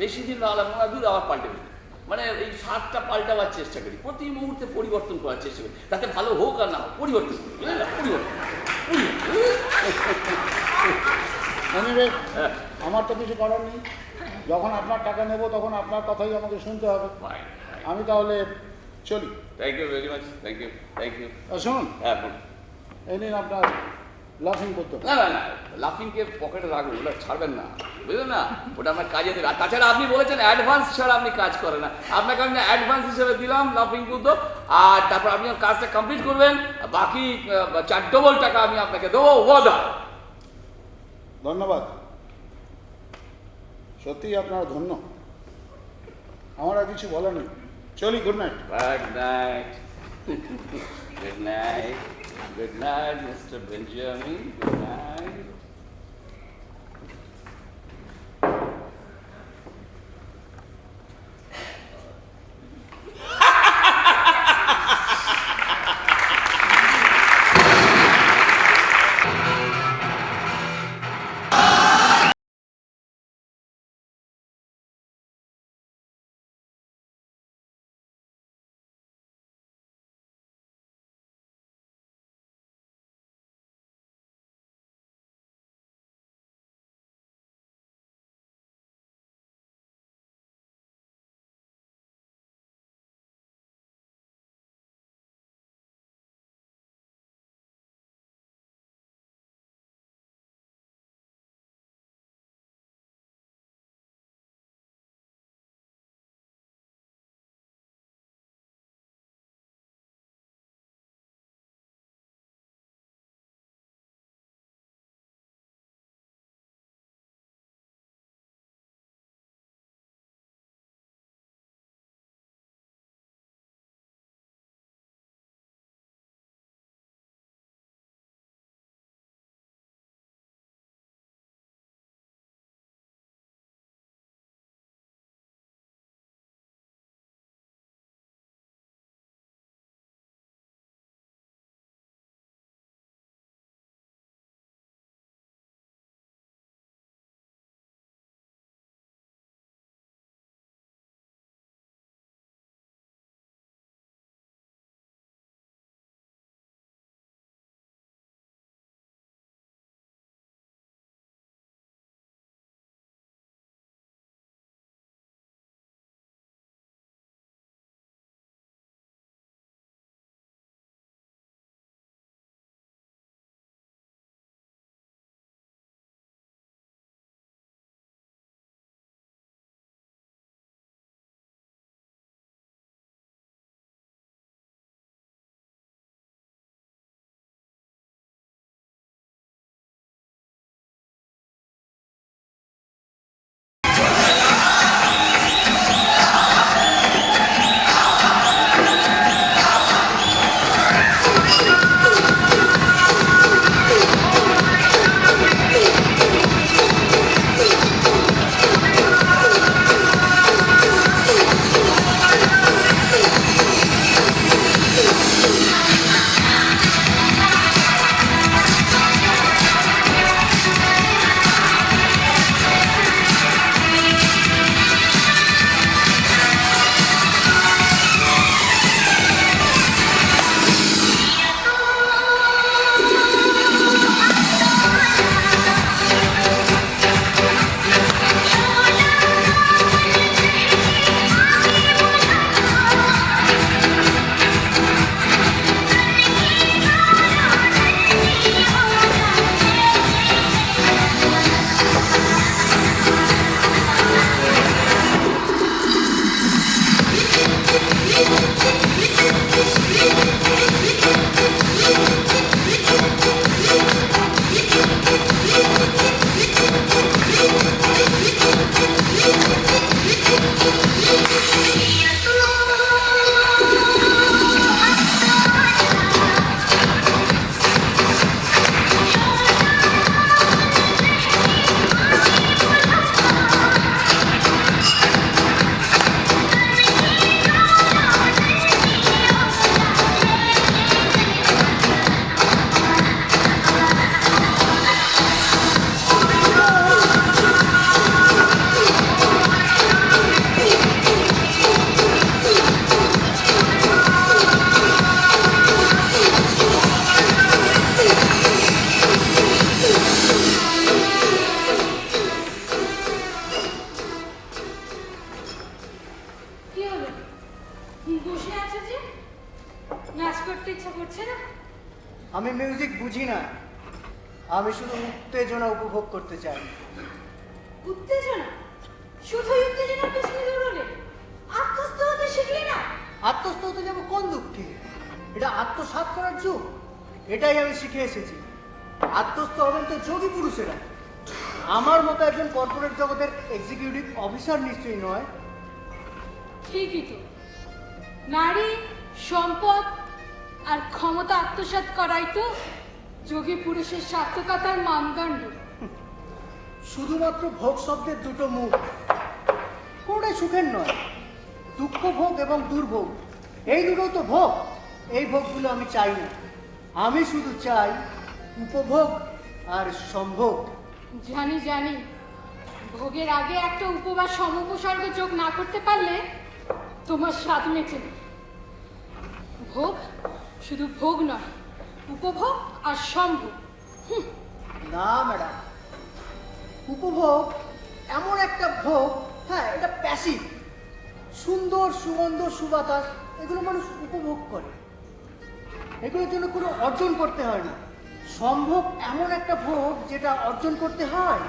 বেশি দিন ভালো লাগে না, দুধ আবার পাল্টে দিই। মানে এই স্বাদটা পাল্টাবার চেষ্টা করি, প্রতি মুহূর্তে পরিবর্তন করার চেষ্টা করি, তাতে ভালো হোক আর না হোক, পরিবর্তন করি, বুঝলেন না? মনিবে, আমার তো কিছু করার নেই। যখন আপনার টাকা নেব তখন আপনার কথাই আমাকে শুনতে হবে। আমি তাহলে চলি। Thank you very much, thank you. শুনুন, হ্যাঁ, বলুন। এই নিন আপনার লাফিং করতে হবে। না, লাফিংকে পকেটে রাখুন, ওটা ছাড়বেন না, বুঝলেন না? ওটা আমার কাজে দেবে। আর তাছাড়া আপনি বলেছেন অ্যাডভান্স ছাড়া আপনি কাজ করেন না, আপনাকে আমি অ্যাডভান্স হিসেবে দিলাম লাফিং বুদ্ধ। আর তারপর আপনি কাজটা কমপ্লিট করবেন, বাকি 4 ডবল টাকা আমি আপনাকে দেবো, ওয়াদা। ধন্যবাদ, সত্যিই আপনারা ধন্য। আমার আর কিছু বলার নেই, চলি। Good night. Good night, Mr. Benjamin. Good night. আমি মিউজিক বুঝি না, আমি শুধু উত্তেজনা উপভোগ করতে চাই। উত্তেজনা? শুধুই উত্তেজনার পেছনে দৌড়লে? আত্মস্থ হতে শিখলি না? আত্মস্থ হতে যাবো কোন দুঃখে? এটা আত্মসাৎ করার যুগ। এটাই আমি শিখে এসেছি। আত্মস্থ হবেন তো যোগী পুরুষেরা, আমার মতো একজন কর্পোরেট জগতের এক্সিকিউটিভ অফিসার নিশ্চয়ই নয়। ঠিকই তো। নারী, সম্পদ আর ক্ষমতা আত্মসাৎ করাই তো যোগী পুরুষের সার্থকতার মানদণ্ড। শুধুমাত্র ভোগ শব্দের দুটো মুখ, কোনটাই সুখের নয়। দুঃখ ভোগ এবং দুর্ভোগ, এই দুটো তো ভোগ। এই ভোগগুলো আমি চাই না, আমি শুধু চাই উপভোগ আর সম্ভোগ। জানি জানি, ভোগের আগে একটা উপবাস সমুপসর্গ যোগ না করতে পারলে তোমার স্বাদ মেটে না। ভোগ শুধু ভোগ নয়, উপভোগ আর সম্ভোগ। না ম্যাডাম, উপভোগ এমন একটা ভোগ, হ্যাঁ এটা প্যাসিভ। সুন্দর সুগন্ধ সুবাতাস এগুলো মানুষ উপভোগ করে, এগুলোর জন্য কোনো অর্জন করতে হয় না। সম্ভোগ এমন একটা ভোগ যেটা অর্জন করতে হয়।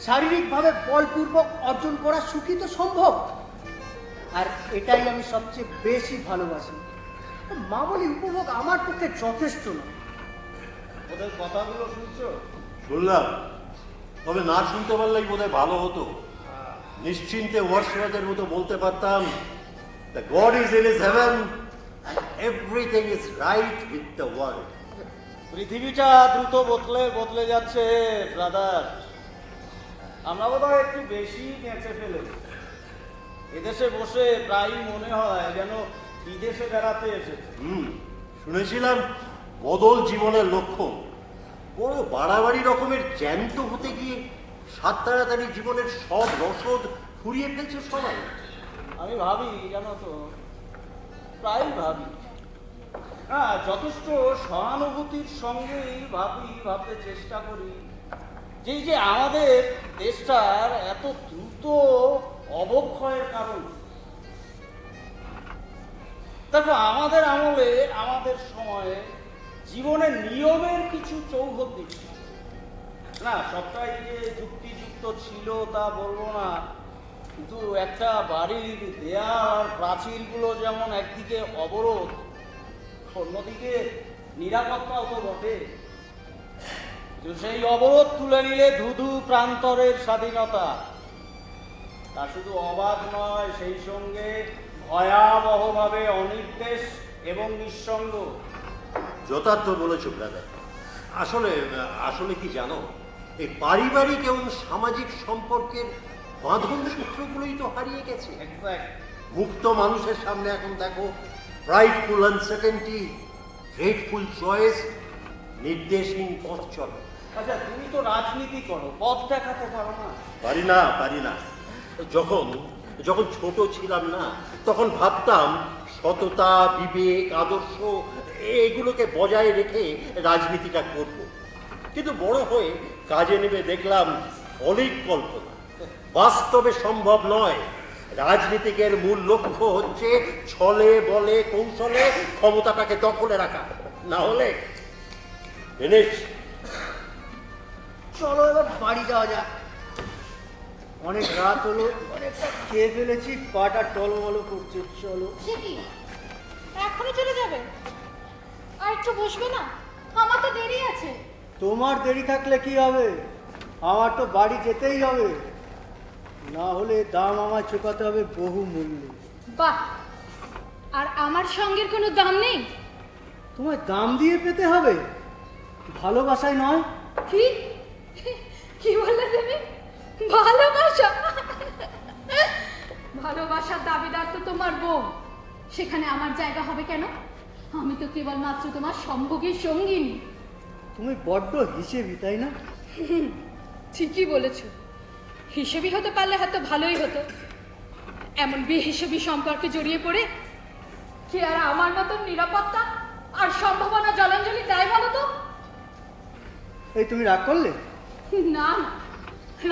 শারীরিকভাবে বলপূর্বক অর্জন করা সুখী তো সম্ভব, আর এটাই আমি সবচেয়ে বেশি ভালোবাসি। মামুলি উপভোগ আমার পক্ষে যথেষ্ট না। ওদের কথাগুলো শুনছো? শুনলাম, তবে না শুনতে পারলেই বোধহয় ভালো হতো। নিশ্চিন্তে ওয়ার্ডসওয়ার্থের মতো বলতে পারতাম, the God is in his heaven and everything is right with the world. পৃথিবীটা দ্রুত বদলে যাচ্ছে ব্রাদার। আমরা বোধহয় একটু বেশি নেচে ফেলেছি। এদেশে বসে প্রায়ই মনে হয় যেন বিদেশে বেড়াতে এসেছে। শুনেছিলাম বদল জীবনের লক্ষ্য। বড় বাড়াবাড়ি রকমের জ্যান্ত হতে গিয়ে সাত তাড়াতাড়ি জীবনের সব রসদ ফুরিয়ে ফেলছে সবাই। আমি ভাবি, জানো তো, প্রায় ভাবি, হ্যাঁ যথেষ্ট সহানুভূতির সঙ্গেই ভাবতে চেষ্টা করি যে এই যে আমাদের দেশটার এত দ্রুত অবক্ষয়ের কারণ। দেখো, আমাদের আমলে, আমাদের সময়ে জীবনের নিয়মের কিছু চৌহদ্দি ছিল না। সবটাই যে যুক্তিযুক্ত ছিল তা বলবো না, কিন্তু একটা বাড়ির দেয়াল প্রাচীরগুলো যেমন একদিকে অবরোধ, অন্যদিকে নিরাপত্তাও তো বটে। সেই অবরোধ তুলে নিলে ধুধু প্রান্তরের স্বাধীনতা। তা শুধু অবাধ নয়, সেই সঙ্গে ভয়াবহভাবে অনির্দেশ এবং নিঃসঙ্গ। যথার্থ বলেছ ব্রাদার। আসলে কি জানো, এই পারিবারিক এবং সামাজিক সম্পর্কের বাঁধন সূত্রগুলোই তো হারিয়ে গেছে। মুক্ত মানুষের সামনে এখন দেখো ফ্রাইটফুল আনসার্টেনটি, গ্রেটফুল চয়েস, নির্দেশহীন পথ চলো। আচ্ছা, তুমি তো রাজনীতি করো, পথ দেখাতে পারো না? পারি না। যখন ছোট ছিলাম না, তখন ভাবতাম সততা, বিবেক, আদর্শ এগুলোকে বজায় রেখে রাজনীতিটা করব। কিন্তু বড় হয়ে কাজে নেমে দেখলাম অলিক কল্পনা, বাস্তবে সম্ভব নয়। রাজনীতিকের মূল লক্ষ্য হচ্ছে ছলে বলে কৌশলে ক্ষমতাটাকে দখলে রাখা, না হলে চলো এবার বাড়ি যাওয়া যাক, অনেক রাত হলো, অনেকটা খেয়ে ফেলেছি, পাটা টলমলো করছে। চলো। সে কি, এখনই চলে যাবে? আর একটু বসবে না? আমার তো দেরি আছে। তোমার দেরি থাকলে কি হবে, আমার তো বাড়ি যেতেই হবে, না হলে দাম আমায় চুকাতে হবে বহু মূল্যে। বাহ, আর আমার সঙ্গের কোনো দাম নেই? তোমায় দাম দিয়ে পেতে হবে, ভালোবাসায় নয়। কি কি বললে তুমি? ভালোবাসা? ভালোবাসার দাবিদার তো তোমার বউ, সেখানে আমার জায়গা হবে কেন? আমি তো কেবলমাত্র তোমার সম্ভোগী সঙ্গিনী। তুমি বড্ড হিসেবি, তাই না? ঠিকই বলেছো, হিসেবি হতে পারলে হয়তো ভালোই হতো। এমন বেহিসেবি সম্পর্কে জড়িয়ে পড়ে কি আর আমার মতন নিরাপত্তা আর সম্ভাবনা জলাঞ্জলি দেয় বলো তো? এই তুমি রাগ করলে? না না,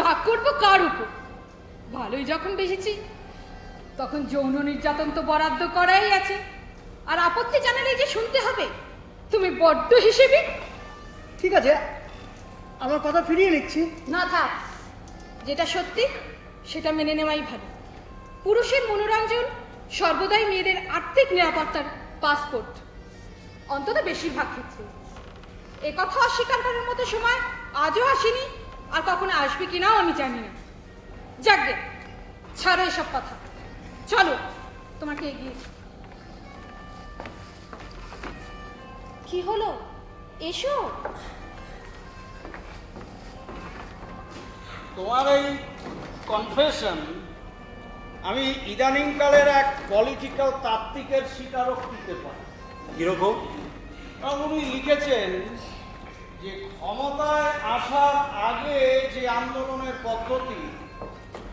রাগ করবো কার উপর? ভালোই যখন বেশিছি, তখন যৌন নির্যাতন তো বরাদ্দ করাই আছে। আর আপত্তি জানালেই যে শুনতে হবে, তুমি বড্ড হিসেবে। ঠিক আছে, আমার কথা ফিরিয়ে নিচ্ছি। না থাক, যেটা সত্যি সেটা মেনে নেওয়াই ভালো। পুরুষের মনোরঞ্জন সর্বদাই মেয়েদের আর্থিক নিরাপত্তার পাসপোর্ট, অন্তত বেশিরভাগ ক্ষেত্রে। এ কথা অস্বীকার করার মতো সময় আজও আসেনি, আর কখনো আসবে কিনাও আমি জানি না। যাকগে, ছাড়ো এসব কথা, চলো তোমাকে এগিয়ে। কি হলো, এসো। তোমার এই কনফেশন আমি ইদানিংকালের এক পলিটিক্যাল তাত্ত্বিকের স্বীকারোক্তিতে পাই। কিরকম? উনি লিখেছেন যে ক্ষমতায় আসার আগে যে আন্দোলনের পদ্ধতি,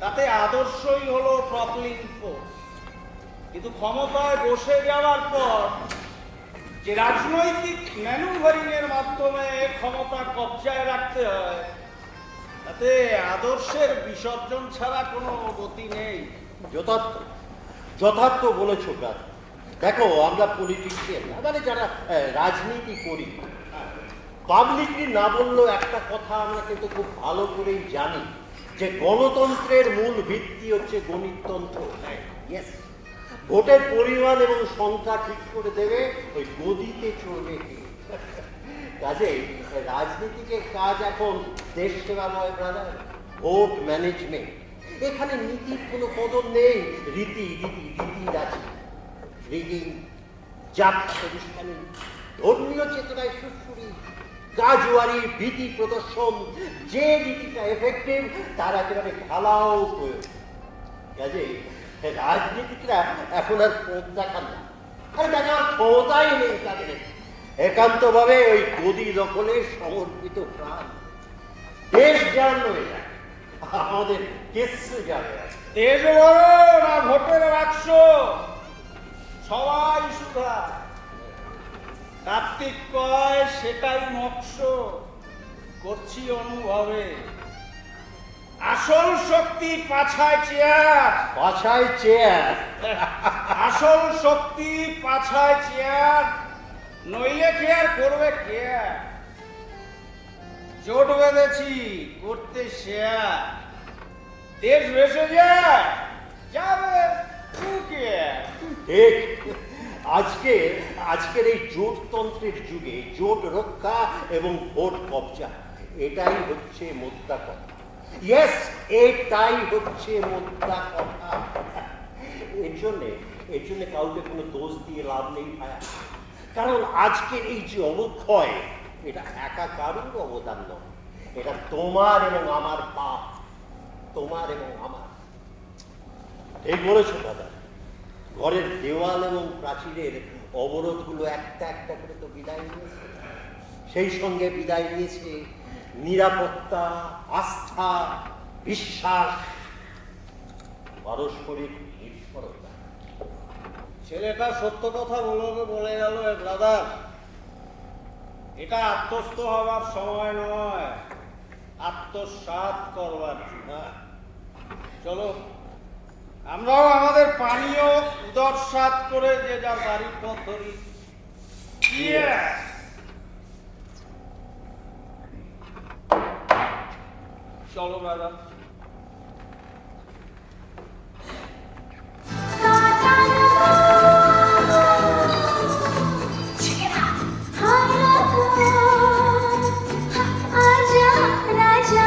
তাতে আদর্শই হলো প্রপলিং ফোর্স, কিন্তু ক্ষমতায় বসে যাওয়ার পর যে রাজনৈতিক ম্যানুভারিং এর মাধ্যমে ক্ষমতা কবজায় রাখতে হয়, তাতে আদর্শের বিসর্জন ছাড়া কোনো গতি নেই। যথার্থ যথার্থ বলেছ ব্রাদার। দেখো, আমরা পলিটিশিয়ান, মানে যারা রাজনীতি করি, পাবলিকলি না বললেও একটা কথা আমরা কিন্তু খুব ভালো করেই জানি যে গণতন্ত্রের মূল ভিত্তি হচ্ছে গণিততন্ত্র। ইয়েস, ভোটের পরিমাণ এবং সংখ্যা ঠিক করে দেবে ওই গদিতে চলবে। কাজেই রাজনীতিকের কাজ এখন দেশ সেবা নয় ব্রাদার, ভোট ম্যানেজমেন্ট। এখানে নীতির কোনো কদর নেই, রীতির আছে। রিগিং, জাত অনুষ্ঠানে, ধর্মীয় চেতনায় সুরসুরি, কাজওয়ারি, ভীতি প্রদর্শন, যে রীতিটা এফেক্টিভ তার একেবারে ঢালাও প্রয়োগ। কাজেই রাজনীতিকরা এখন আর পথ দেখান না, আরে দেখার ক্ষমতাই নেই তাদের। একান্তভাবে ওই গদি দখলে সমর্পিত প্রাণ। দেশ জান হয়ে যায়, আমাদের কেসে যাবে। দেশ বড় না ভোটের বাক্স, সবাই সুধা। কার্তিক কয় সেটাই মোক্ষ, করছি অনুভবে। আসল শক্তি পাছায় চেয়ার, বাছায় চেয়ার। আসল শক্তি পাছায় চেয়ার, নইলে কেয়ার করবে কেয়ার। জোট বেঁধেছি করতে শেয়ার, দেশ ভেসে যায় যাবে ঠিক। আজকের এই জোটতন্ত্রের যুগে জোট রক্ষা এবং ভোট কবজা, এটাই হচ্ছে মোদ্দা কথা। ইয়েস, এটাই হচ্ছে মোদ্দা কথা। এর জন্য কাউকে কোনো দোষ দিয়ে লাভ নেই ভাইয়া, কারণ আজকের এই যে অবক্ষয়, এটা একা কারোর অবদান নয়, এটা তোমার এবং আমার পাপ, তোমার এবং আমার। ঠিক বলেছ দাদা, ঘরের দেওয়াল এবং প্রাচীরের অবরোধগুলো একটা একটা করে তো বিদায় নিয়েছে, সেই সঙ্গে বিদায় নিয়েছে নিরাপত্তা, আস্থা, বিশ্বাস, পারস্পরিক নির্ভরতা। ছেলেটা সত্য কথা বলে গেল ব্রাদার। এটা আত্মস্থ হবার সময় নয়, আত্মসাৎ করবার। চলো আমরাও আমাদের পানীয় উদরসাৎ করে যে যার বাড়ির পথ ধরি। চলো ব্রাদার। आजा राजा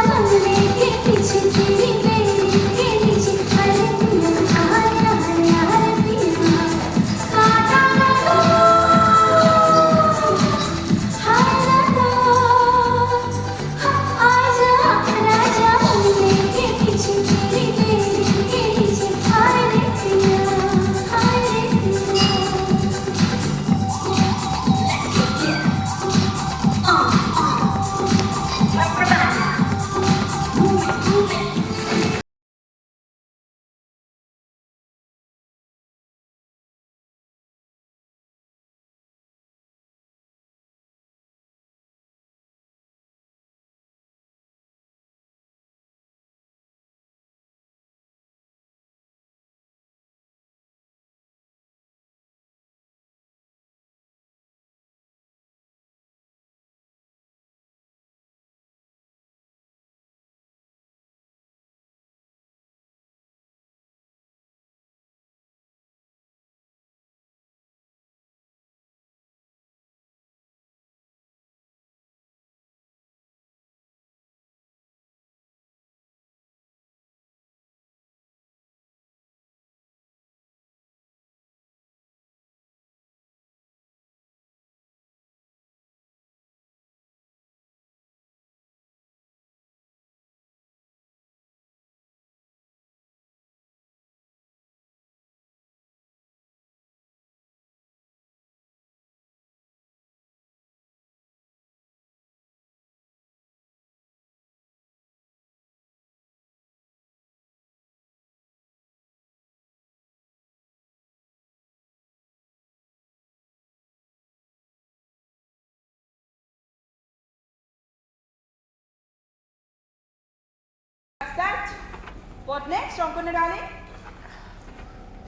What next, Shankana darling?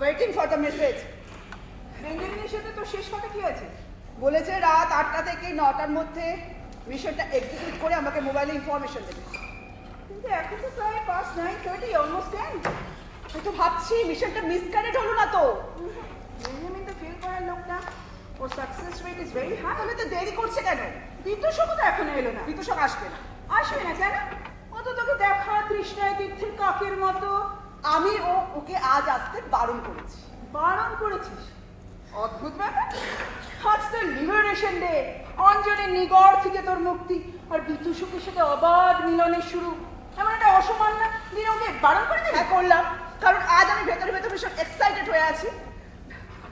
Waiting for the message. বেঞ্জামিনের সাথে তো শেষ কথা কি আছে? বলেছে রাত 8টা থেকে 9টার মধ্যে মিশনটা এক্সিকিউট করে আমাকে মোবাইলে ইনফরমেশন দেবে। কিন্তু এখন তো প্রায় 9:30, অলমোস্ট 10। আমি তো ভাবছি মিশনটা মিসকানেক্ট হলো না তো। বেঞ্জামিন তো ফিল করার লোক না, ওর success rate is very high. তাহলে তো দেরি করছে কেন? বিতোষকও তো এখনো এলো না। বিতোষক আসবে না। আসবে না কেন? ও তো তোকে দেখা তৃষ্ণায় তীর্থের কাকের মতো। আমি ওকে আজ আসতে বারণ করেছি। বারণ করেছিস? অদ্ভুত ব্যাপার। আজ তোর লিবারেশন ডে, অঞ্জনের নিগড় থেকে তোর মুক্তি, আর বিতোষকের সাথে অবাধ মিলনের শুরু। এমন একটা অসম্মান না দিনে ওকে বারণ করে দিই? হ্যাঁ করলাম, কারণ আজ আমি ভেতরে ভেতরে ভীষণ এক্সাইটেড হয়ে আছি।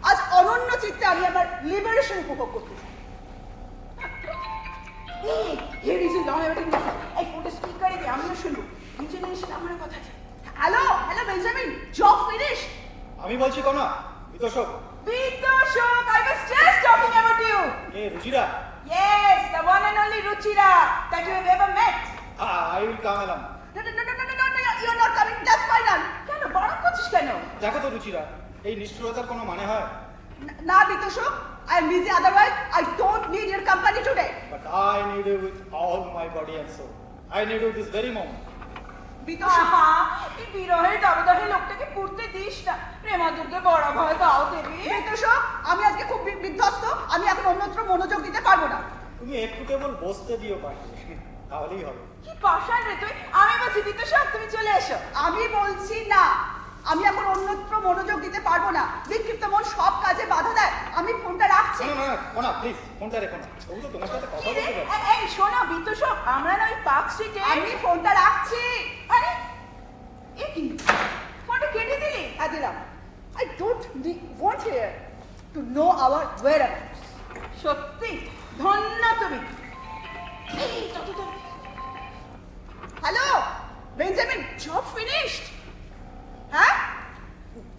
আজ অনন্য চিত্তে আমি আমার লিবারেশন উপভোগ করতে চাই। Here is a long awaited message. এই ফোনটা স্পিকারে দে, আমিও শুনবো। বেঞ্জামিনের সাথে আমার কথা আছে। Hello Benjamin, job finish. আমি বলছি কোনা বিতোষক। বিতোষক, I was just talking about you. A Ruchira. Yes, the one and only Ruchira that you have ever met. I will come along. No, you're not coming. That's final. কেন বারণ করছিস কেন? দেখো তো রুচিরা, এই নিষ্ঠুরতার কোনো মানে হয়? না বিতোষক, I am busy, otherwise I don't need your company today. But I need you with all my body and soul. I need you this very moment. বিতোষক, এই বিরহের দাবদাহে লোকটাকে পড়তে দিস না। প্রেমাদুর্গে বড় ভয় দাও দেবী। বিতোষক, আমি আজকে খুব বিধ্বস্ত। আমি এখন অন্যত্র মনোযোগ দিতে পারবো না। তুমি একটু কেবল বসতে দিও পাশে, তাহলেই হবে। কি পাষাণ রে তুই। আমি বলছি বিতোষক তুমি চলে এসো। আমি বলছি না, আমি এখন অন্যত্র মনোযোগ দিতে পারবো না। বিক্ষিপ্ত মন সব কাজে বাধা দেয়। আমি ফোনটা রাখছি। না প্লিজ ফোনটা রেখো না। তবু তো তোমার সাথে কথা বলতে পারি। এই শোনো বিতোষক, আমরা না ওই পার্ক স্ট্রিটে। আমি ফোনটা রাখছি। আরে এ কি, ফোনটা কেটে দিলি? হ্যাঁ দিলাম। I don't want here to know our whereabouts. সত্যি ধন্য তুমি। Hello Benjamin, job finished? হ্যাঁ,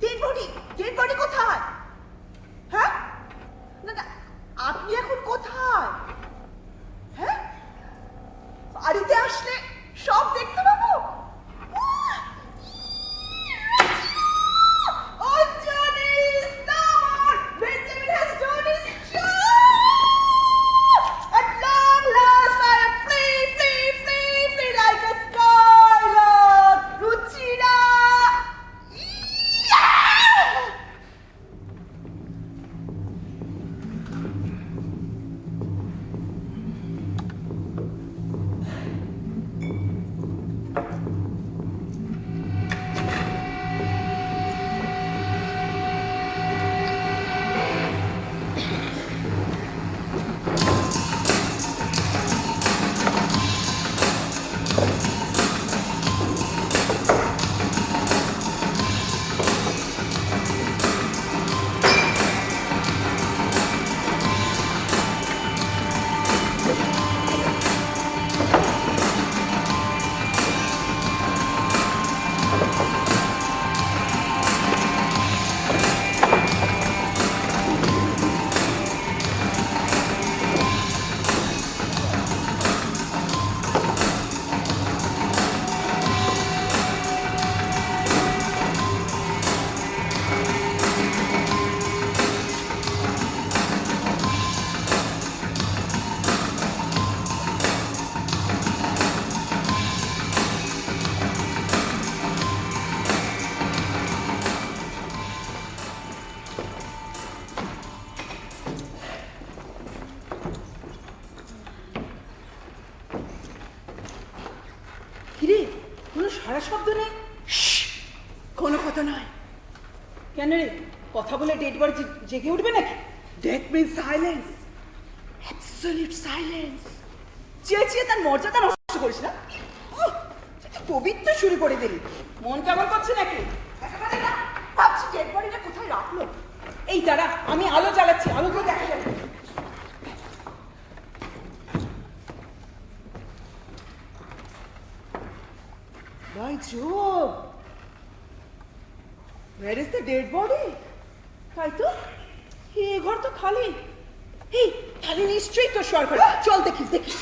ডেড বডি কোথায়? হ্যাঁ না, আপনি এখন কোথায়? হ্যাঁ, বাড়িতে আসলে সব দেখতে পাবো? সারা শব্দ নেই, কোনো কথা নয়। কেন রে, কথা বলে ডেড বডি জেগে উঠবে নাকি? Death means silence, absolute silence. চেঁচিয়ে তার মর্যাদা নষ্ট করিস না। পবিত্র শুরু করে দিলি, মন কেমন করছে নাকি? ভাবছি ডেড বডিটা কোথায় রাখলো। এই দাঁড়া, আমি আলো জ্বালাচ্ছি, আলোগুলো দেখা যাবে। By Jove! Where is the dead body? তাই তো, এই ঘর তো খালি। এই খালি নিশ্চয়ই তো সরকার। চল দেখি দেখি।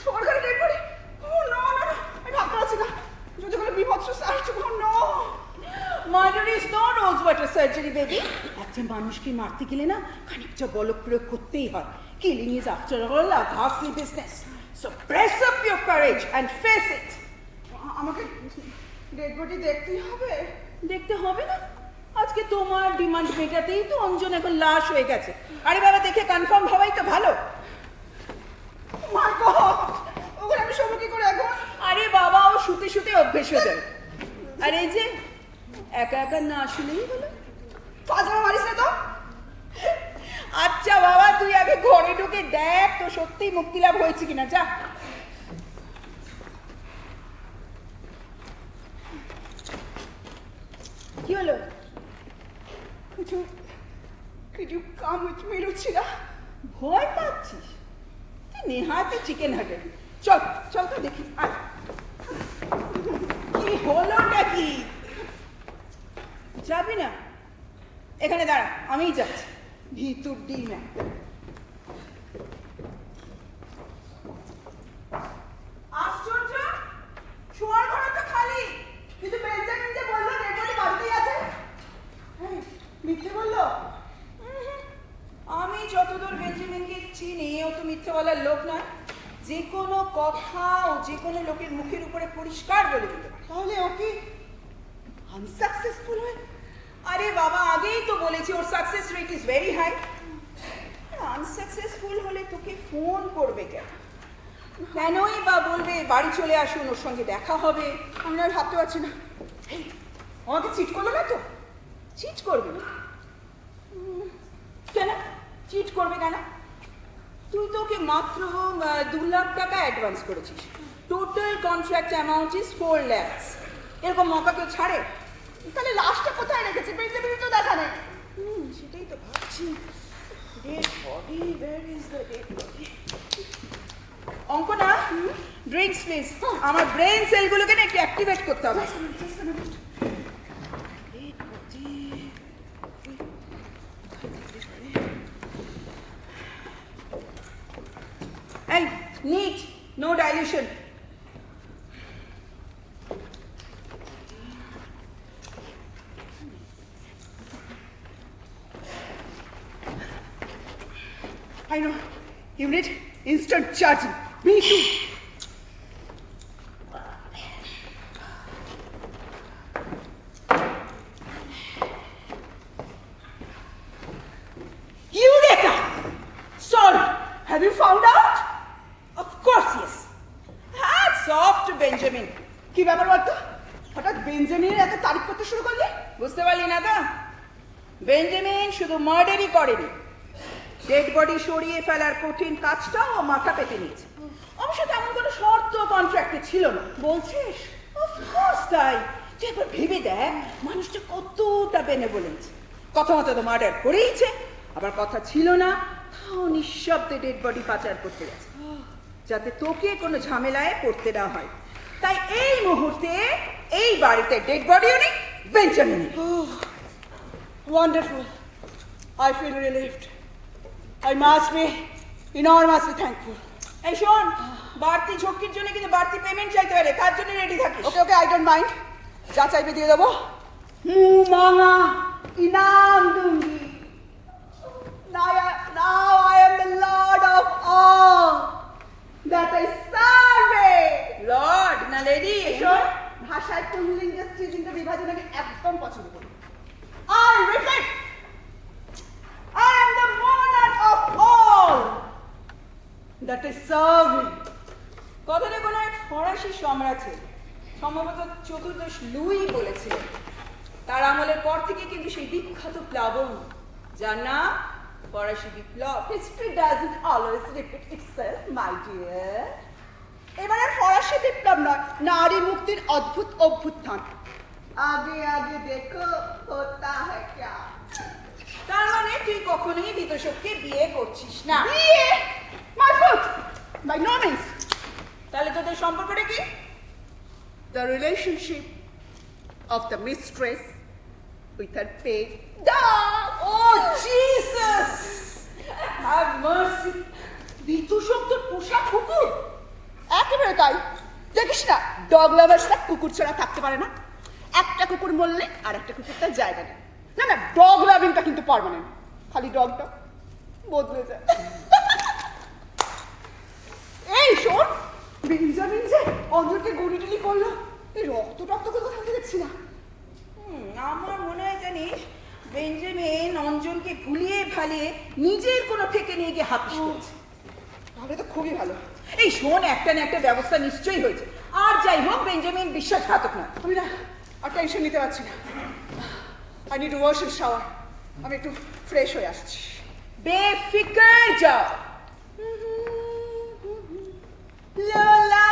সরকারের ডেড বডি? ও না না না, আমি ভাবতে পারছি না। যদি কোনো বিভৎস সাহায্য সার্জারি বেবি। একটা মানুষকে মারতে গেলে না খানিকটা বল প্রয়োগ করতেই হয়। Killing is after all a ঘাসলি business. So press up your courage and face it. আমাকে ডেড বডি দেখতেই হবে? দেখতে হবে না? আজকে তোমার ডিমান্ড মেটাতেই তো অঞ্জন এখন লাশ হয়ে গেছে। আরে বাবা, দেখে কনফার্ম হওয়াই তো ভালো। মাই গড, ওখানে আমি শোবো কি করে এখন? আরে বাবা, ও শুতে শুতে অভ্যেস হয়ে যাবে। আর এই যে একা একা না শুনেই হলো। ফাজলামো মারিস না তো। আচ্ছা বাবা, তুই আগে ঘরে ঢুকে দেখ তো সত্যিই মুক্তি লাভ হয়েছে কিনা। যা। কি হলো? Could you come with me, Ruchira? ভয় পাচ্ছিস? তুই নেহাতে চিকেন হাটের। চল চল তো দেখি। আয়। কি হলোটা কি? যাবি না? এখানে দাঁড়া, আমিই যাচ্ছি। ভিতর ডিম একটা। আশ্চর্য, শোয়ার ঘর তো খালি, কিন্তু বেঞ্জামিন যে বললো ডেড বডি বাড়িতেই আছে। এই, মিথ্যে বললো? আমি যতদূর বেঞ্জামিনকে চিনি, ও তো মিথ্যে বলার লোক না। যে কোনো কথা ও যে কোনো লোকের মুখের উপরে পরিষ্কার বলে দিতে পারে। তাহলে ও কি আনসাকসেসফুল হয়? আরে বাবা, আগেই তো বলেছি ওর success rate is very high. Unsuccessful হলে তোকে ফোন করবে কেন? কেনই বা বলবে বাড়ি চলে আসুন, ওর সঙ্গে দেখা হবে? আমি আর ভাবতে পারছি না। আমাকে চিট করলো না তো? চিট করবে না কেন? চিট করবে কেন? তুই তো ওকে মাত্র 2 লাখ টাকা অ্যাডভান্স করেছিস। Total contract amount is 4 lakhs। এরকম মৌকা কেউ ছাড়ে? তাহলে লাশটা কোথায় রেখেছে? বেঞ্জামিন তো দেখা নেই। সেটাই তো ভাবছি। Dead body, where is the dead body? Ankana, drinks please. আমার ব্রেন সেলগুলোকে না একটু অ্যাক্টিভেট করতে হবে। And neat, no dilution. I know. You need instant charging. Me too. Eureka! Sorry. Have you found out? Of course, yes. Hats off to Benjamin. কি ব্যাপার বলতো? হঠাৎ বেঞ্জামিনের এত তারিফ করতে শুরু করলি? বুঝতে পারলি না তো? বেঞ্জামিন শুধু মার্ডারই করেনি, ডেড বডি সরিয়ে ফেলার কঠিন কাজটাও ও মাথা পেতে নিয়েছে। অবশ্য তেমন কোনো শর্ত কন্ট্রাক্টে ছিল না। বলছিস? অফকোর্স তাই। তুই একবার ভেবে দেখ, মানুষটা কতটা বেনেভোলেন্ট। কথা মতো তো মার্ডার করেইছে, আবার কথা ছিল না তাও নিঃশব্দে ডেড বডি পাচার করতে গেছে, যাতে তোকে কোনো ঝামেলায় পড়তে না হয়। তাই এই মুহূর্তে এই বাড়িতে ডেড বডিও নেই, বেঞ্জামিন নেই। Wonderful. I feel relieved. I must be enormously thankful. এই শোন, বাড়তি ঝক্কির জন্য কিন্তু বাড়তি পেমেন্ট চাইতে পারে, তার জন্য রেডি থাকিস। Okay, okay, I don't mind. যা চাইবে দিয়ে দেবো। মুঁহ মাঙা ইনাম दूंगी। Now I am the lord of all that I serve. Lord না লেডি? শোন, ভাষায় পুল্লিঙ্গ স্ত্রীলিঙ্গ বিভাজন আমি একদম পছন্দ করি। I repeat, I am the monarch of all that is serving. কথাটা কোনো এক ফরাসি সম্রাটের, সম্ভবত চতুর্দশ লুই বলেছিলেন। তার আমলের পর থেকে কিন্তু সেই বিখ্যাত প্লাবন, যার নাম ফরাসি বিপ্লব। History doesn't always repeat itself, my dear. এবারে ফরাসি বিপ্লব নয়, নারী মুক্তির অদ্ভুত অভ্যুত্থান। আগে আগে দেখো হোতা হ্যায় ক্যা। তার মানে তুই কখনোই বিতোষককে বিয়ে করছিস না? বিয়ে? My foot! By no means. তাহলে তোদের সম্পর্কটা কি? The relationship of the mistress with her pet dog. Oh Jesus! Have mercy! বিতোষক তোর পোষা কুকুর? একেবারে তাই। দেখিস না, ডগ লাভার্সরা কুকুর ছাড়া থাকতে পারে না। একটা কুকুর মরলে আর একটা কুকুর তার জায়গা নেই। না না, ডগ লাভিংটা কিন্তু পার্মানেন্ট, খালি ডগটা বদলে যায়। এই শোন, বেঞ্জামিন যে অঞ্জনকে গড়িটুলি করলো, এই রক্ত টক্ত কোথাও দেখছি না। আমার মনে হয় জানিস, বেঞ্জামিন অঞ্জনকে ভুলিয়ে ভালিয়ে নিজের কোনো থেকে নিয়ে গিয়ে হাপিস করেছে। তাহলে তো খুবই ভালো। এই শোন, একটা না একটা ব্যবস্থা নিশ্চয়ই হয়েছে। আর যাই হোক, বেঞ্জামিন বিশ্বাসঘাতক নয়। আমি না আর টেনশন নিতে পারছি না। I need to wash and shower. আমি একটু ফ্রেশ হয়ে আসছি। বেফিকর যাও। লোলা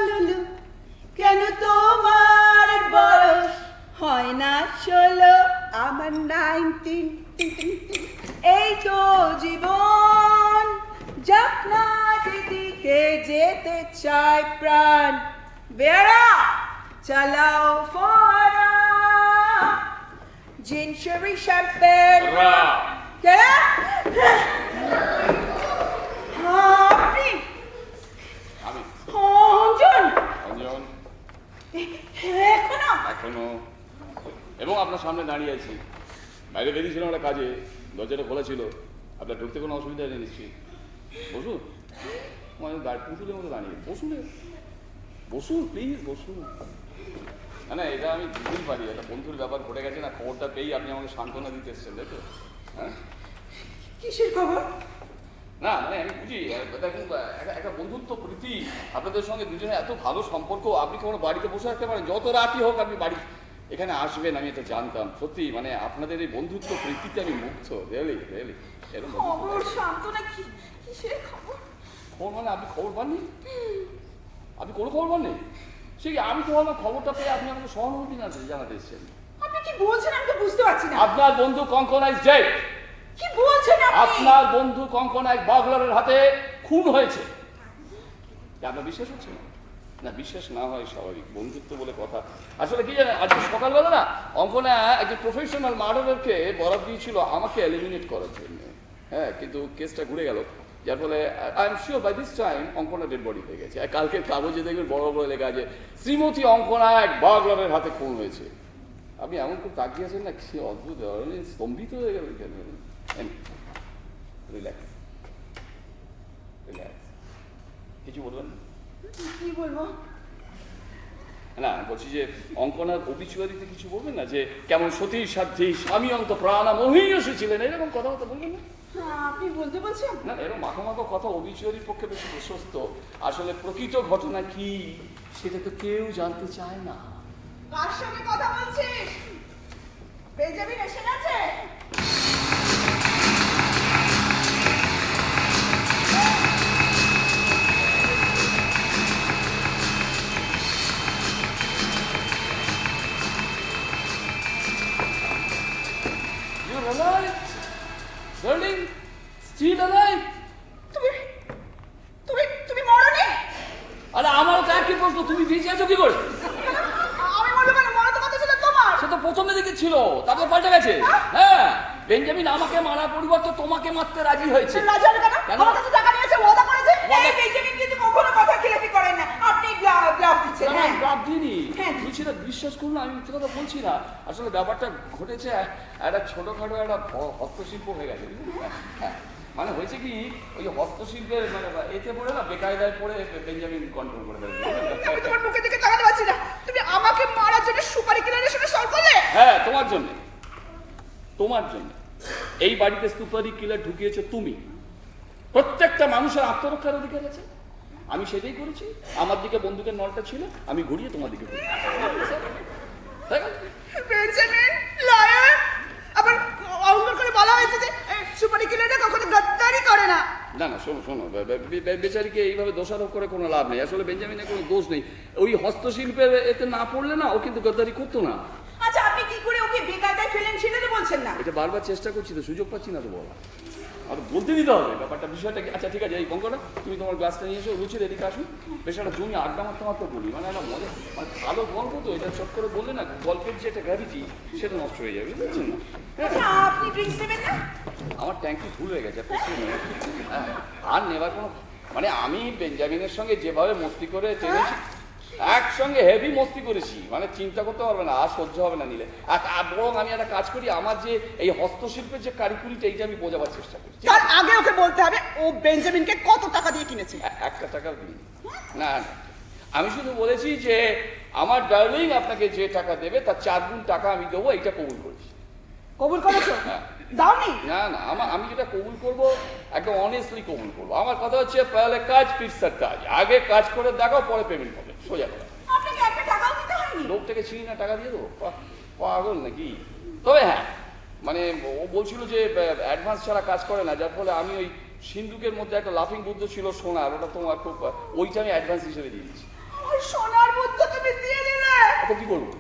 লুলু, কেন তোমার বয়স হয় না 16, আমার 19। এই তো জীবন, যাক না যেদিকে যেতে চায় প্রাণ। বেড়া চালাও ফোয়ারা, জিন শেরি শ্যাম্পেন। কে? আপনি? আমি অঞ্জন? অঞ্জন এখনো? এবং আপনার সামনে দাঁড়িয়ে আছি। বাইরে বেরিয়েছিলাম একটা কাজে, দরজাটা খোলা ছিল। আপনার ঢুকতে কোনো অসুবিধা নেই নিশ্চয়ই? বসুন। মানে পুতুলের মতো দাঁড়িয়ে বসুন, বসুন প্লিজ বসুন। না এটা আমি বুঝতেই পারি, একটা বন্ধুর ব্যাপার ঘটে গেছে না, খবরটা পেয়েই আপনি আমাকে সান্ত্বনা দিতে এসছেন, তাই তো? হ্যাঁ, কিসের খবর? না মানে আমি বুঝি, দেখুন একটা বন্ধুত্ব প্রীতি, আপনাদের সঙ্গে দুজনে এত ভালো সম্পর্ক, আপনি কোনো বাড়িতে বসে থাকতে পারেন, যত রাতই হোক আপনি বাড়ি এখানে আসবেন, আমি এটা জানতাম। সত্যি মানে আপনাদের এই বন্ধুত্ব প্রীতিতে আমি মুগ্ধ। Really really. এরকম খবর সান্ত্বনা কিসের খবর? খবর মানে আপনি খবর পাননি? আপনি কোনো খবর পাননি? সে কি, আমি তো আমার খবরটা পেয়ে আপনি আমাকে সহানুভূতি জানাতে এসেছেন। আপনি কি বলছেন আমি তো বুঝতে পারছি না। আপনার বন্ধু কঙ্কনা ইজ ডেড। কি বলছেন আপনি? আপনার বন্ধু কঙ্কনা এক বাগলারের হাতে খুন হয়েছে। আপনার বিশ্বাস হচ্ছে না? না বিশ্বাস না হয় স্বাভাবিক, বন্ধুত্ব বলে কথা। আসলে কি জানেন, আজকে সকালবেলা না অঙ্কনা একজন প্রফেশনাল মার্ডারারকে বরাদ দিয়েছিল আমাকে এলিমিনেট করার জন্য। হ্যাঁ, কিন্তু কেসটা ঘুরে গেল, যার ফলে I am sure by this time Ankana dead body হয়ে গেছে। কালকের কাগজে দেখবেন বড় বড় লেখা আছে, শ্রীমতী অঙ্কনা এক বাগলারের হাতে খুন হয়েছে। আপনি এমন খুব তাকিয়েছেন না, কি অদ্ভুত, স্তম্ভিত হয়ে গেল। Relax relax. কিছু বলবেন? কি বলবো? না বলছি যে অঙ্কনার অবিচুয়ারিতে কিছু বলবেন না, যে কেমন সতীর সাধ্যী স্বামী অন্ত প্রাণা মহীয়সী ছিলেন, এরকম কথাবার্তা বলবেন না? আপনি বলতে বলছেন? না এরকম মাখো মাখো কথা অবিচুয়ারির পক্ষে বেশি প্রশস্ত। আসলে প্রকৃত ঘটনা কি সেটা তো কেউ জানতে চায় না। কার সঙ্গে কথা বলছিস? বেঞ্জামিন এসে গেছে? You're alive, darling, still alive. তুমি মরনি? আরে আমার তো একই প্রশ্ন, তুমি বেঁচে আছো কি করে? আমি বলবো কেন, মরা তো কথা ছিল তোমার। সে তো প্রথমে দিকে ছিল, তারপর পাল্টে গেছে। হ্যাঁ, বেঞ্জামিন আমাকে মারার পরিবর্তে তোমাকে মারতে রাজি হয়েছে। রাজি হবে কেন? আমার কাছে টাকা নিয়েছে, ওয়াদা করেছে। এই বেঞ্জামিন কিন্তু কখনো কথা খেলাফি করেন না। আপনি গ্লাভ দিচ্ছেন। না, আমি গ্রাফ দিইনি। হ্যাঁ। তুই সেটা বিশ্বাস করুন, আমি মিথ্যে কথা বলছি না। আসলে ব্যাপারটা ঘটেছে একটা ছোটখাটো একটা হস্তশিল্প হয়ে গেছে। হ্যাঁ, মানে হয়েছে কি, ওই হস্তশিল্পের মানে এতে পড়ে না, বেকায়দায় পড়ে বেঞ্জামিন কন্ট্রোল করে ফেলেছে। আমি তোমার মুখের দিকে তাকাতে পারছি না। তুমি আমাকে মারার জন্য সুপারি কিলারের সঙ্গে সর করলে? হ্যাঁ, তোমার জন্য। তোমার জন্য এই বাড়িতে সুপারি কিলার ঢুকিয়েছো তুমি। প্রত্যেকটা মানুষের আত্মরক্ষার অধিকার আছে, আমি সেটাই করেছি। আমার দিকে বন্দুকের নলটা ছিল, আমি ঘুরিয়ে তোমার দিকে ঘুরি। Benjamin liar. আবার অঙ্কন করে বলা হয়েছে যে সুপারি কিলাররা কখনো গদ্দারি করে না। না না, শোনো শোনো, বেচারিকে এইভাবে দোষারোপ করে কোনো লাভ নেই। আসলে বেঞ্জামিনের কোনো দোষ নেই। ওই হস্তশিল্পের এতে না পড়লে না, ও কিন্তু গদ্দারি করতো না। আচ্ছা, আপনি কি করে ওকে বেকায়দায় ফেলেন সেটা তো বলছেন না। এটা বারবার চেষ্টা করছি তো, সুযোগ পাচ্ছি না তো বলা। আর বলতে দিতে হবে ব্যাপারটা, বিষয়টা কি। আচ্ছা ঠিক আছে, এই কঙ্কনা তুমি তোমার গ্লাসটা নিয়ে এসো, রুচির এদিকে আসুন। বেশ একটা জমি আড্ডা মারতে মারতে বলি, মানে একটা মজা, মানে ভালো গল্প তো। এটা চট করে বললে না, গল্পের যে একটা গ্র্যাভিটি সেটা নষ্ট হয়ে যাবে, বুঝছেন না? আচ্ছা, আপনি ড্রিঙ্কস নেবেন না? আমার ট্যাঙ্কি ফুল হয়ে গেছে, আর নেবার কোনো, মানে আমি বেঞ্জামিনের সঙ্গে যেভাবে মস্তি করে টেনেছি। একসঙ্গে হেভি মস্তি করেছি, মানে চিন্তা করতে পারবে না, আর সহ্য হবে না নিলে। বরং আমি একটা কাজ করি, আমার যে এই হস্তশিল্পের যে কারিকুরিটা, এইটা আমি বোঝাবার চেষ্টা করি। তার আগে ওকে বলতে হবে ও বেঞ্জামিনকে কত টাকা দিয়ে কিনেছে। একটা টাকার কিনি না, আমি শুধু বলেছি যে আমার ডার্লিং আপনাকে যে টাকা দেবে তার 4 গুণ টাকা আমি দেবো, এইটা কবুল করেছি। কবুল করেছো? দাওনি? না না, আমি যেটা কবুল করবো একদম অনেস্টলি কবুল করবো। আমার কথা হচ্ছে পহলে কাজ ফির কাজ, আগে কাজ করে দেখাও, পরে পেমেন্ট হবে, সোজা কথা। আপনাকে একটা টাকাও দিতে হয়নি? লোকটাকে চিনি না, টাকা দিয়ে দেবো? পাগল নাকি? তবে হ্যাঁ, মানে ও বলছিল যে অ্যাডভান্স ছাড়া কাজ করে না, যার ফলে আমি ওই সিন্ধুকের মধ্যে একটা লাফিং বুদ্ধ ছিল সোনার, ওটা তোমার খুব, ওইটা আমি অ্যাডভান্স হিসেবে দিয়ে দিচ্ছি। ওই সোনার বুদ্ধ তুমি দিয়ে দিলে? এখন কি করবো?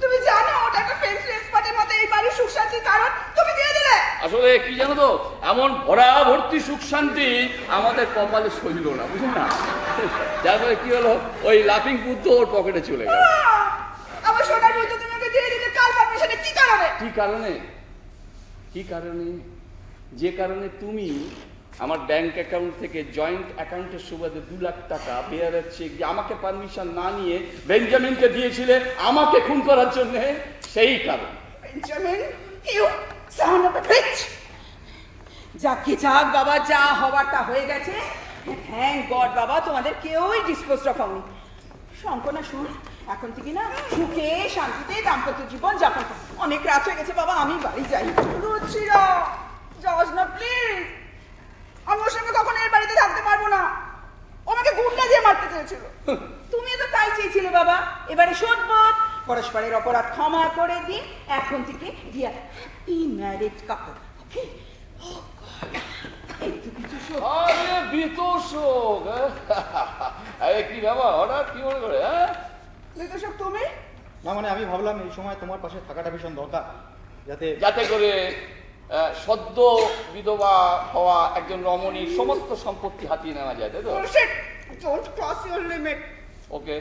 তুমি জানো ওটা একটা ফেন্স এক্সপার্টের মতো এই বাড়ির সুখ শান্তির কারণ, তুমি দিয়ে দিলে। আসলে কি জানো তো, এমন ভরা ভর্তি সুখ শান্তি আমাদের কপালে সইল না, বুঝলেন না? যার ফলে কি হলো, ওই লাফিং বুদ্ধ ওর পকেটে চলে গেল। আমার সোনার বুদ্ধ তুমি ওকে দিয়ে দিলে কাল পারমিশনে, কি কারণে? কি কারণে? কি কারণে? যে কারণে তুমি আমার ব্যাংক অ্যাকাউন্ট থেকে জয়েন্ট অ্যাকাউন্টের সুবাদে 2 লাখ টাকা বেয়ারের চেক দিয়ে আমাকে পারমিশন না নিয়ে বেঞ্জামিনকে দিয়েছিলে আমাকে খুন করার জন্য, সেই কারণ। Benjamin, you son of a bitch. যাকে যাক বাবা, যা হবার তা হয়ে গেছে। থ্যাংক গড বাবা, তোমাদের কেউই ডিসপোজড অফ হয়নি। শঙ্কনা শুন, এখন থেকে না সুখে শান্তিতে দাম্পত্য জীবন যাপন কর। অনেক রাত হয়ে গেছে বাবা, আমি বাড়ি যাই। রুচিরা, যাস না প্লিজ। আমি ওর সঙ্গে কখনো এর বাড়িতে থাকতে পারবো না। ও আমাকে গুন্ডা দিয়ে মারতে চেয়েছিল। তুমি তো তাই চেয়েছিলে বাবা। এবারে শোধবোধ, পরস্পরের অপরাধ ক্ষমা করে দিন। এখন থেকে ডিয়ার হ্যাপি ম্যারিড কাপল। ওকে? এই তো কিছু শোক। আরে বিতোষক, আরে কি ব্যাপার, হঠাৎ কি মনে করে? হ্যাঁ, বিতোষক তুমি? না মানে আমি ভাবলাম এই সময় তোমার পাশে থাকাটা ভীষণ দরকার, যাতে করে সদ্য বিধবা হওয়া একজন রমণীর সমস্ত সম্পত্তি হাতিয়ে নেওয়া যায়, তাই তো? Bullshit! Don't cross your limit. ওকে,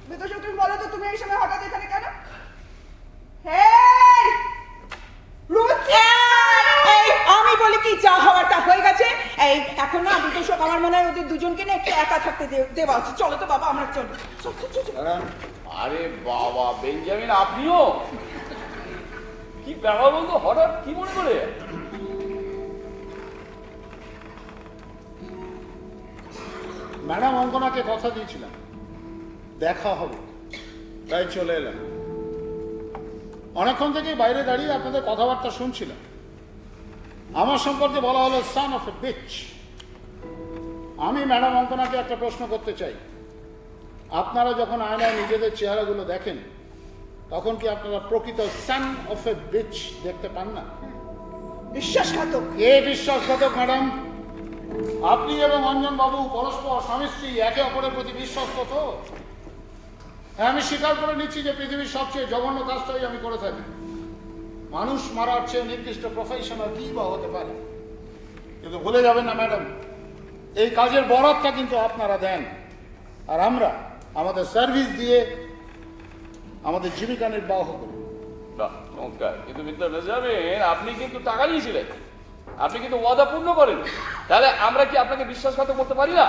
বিতোষক তুমি বলো তো, তুমি এই সময় হঠাৎ এখানে কেন? হেই! রুচি! এই আমি বলি কি, যা হওয়ার তা হয়ে গেছে। এই এখন না বিতোষক, আমার মনে হয় ওদের দুজনকে না একটু একা থাকতে দেওয়া উচিত। চলো তো বাবা, আমরা চলো। আরে বাবা বেঞ্জামিন, আপনিও কি ব্যাপার বলতো, হঠাৎ কি মনে করে? ম্যাডাম অঙ্কনাকে কথা দিয়েছিলাম দেখা হবে, তাই চলে এলাম। অনেকক্ষণ থেকে বাইরে দাঁড়িয়ে আপনাদের কথাবার্তা শুনছিলাম। আমার সম্পর্কে বলা হলো সান অফ এ বিচ। আমি ম্যাডাম অঙ্কনাকে একটা প্রশ্ন করতে চাই। আপনারা যখন আয়নায় নিজেদের চেহারাগুলো দেখেন, তখন কি আপনারা প্রকৃত সান অফ এ বিচ দেখতে পান না? বিশ্বাসঘাতক। কে বিশ্বাসঘাতক ম্যাডাম? আপনি এবং অঞ্জন বাবু পরস্পর স্বামী স্ত্রী, একে অপরের প্রতি বিশ্বস্ত তো? হ্যাঁ, আমি স্বীকার করে নিচ্ছি যে পৃথিবীর সবচেয়ে জঘন্য কাজটাই আমি করে থাকি। মানুষ মারার চেয়ে নির্দিষ্ট প্রফেশনাল কি বা হতে পারে? কিন্তু ভুলে যাবেন না ম্যাডাম, এই কাজের বরাতটা কিন্তু আপনারা দেন, আর আমরা আমাদের সার্ভিস দিয়ে আমাদের জীবিকা নির্বাহ করি। বাহ, চমৎকার। কিন্তু মিস্টার বেঞ্জামিন, আপনি কিন্তু টাকা নিয়েছিলেন, আপনি কিন্তু ওয়াদা পূর্ণ করেন, তাহলে আমরা কি আপনাকে বিশ্বাসঘাতক করতে পারি না?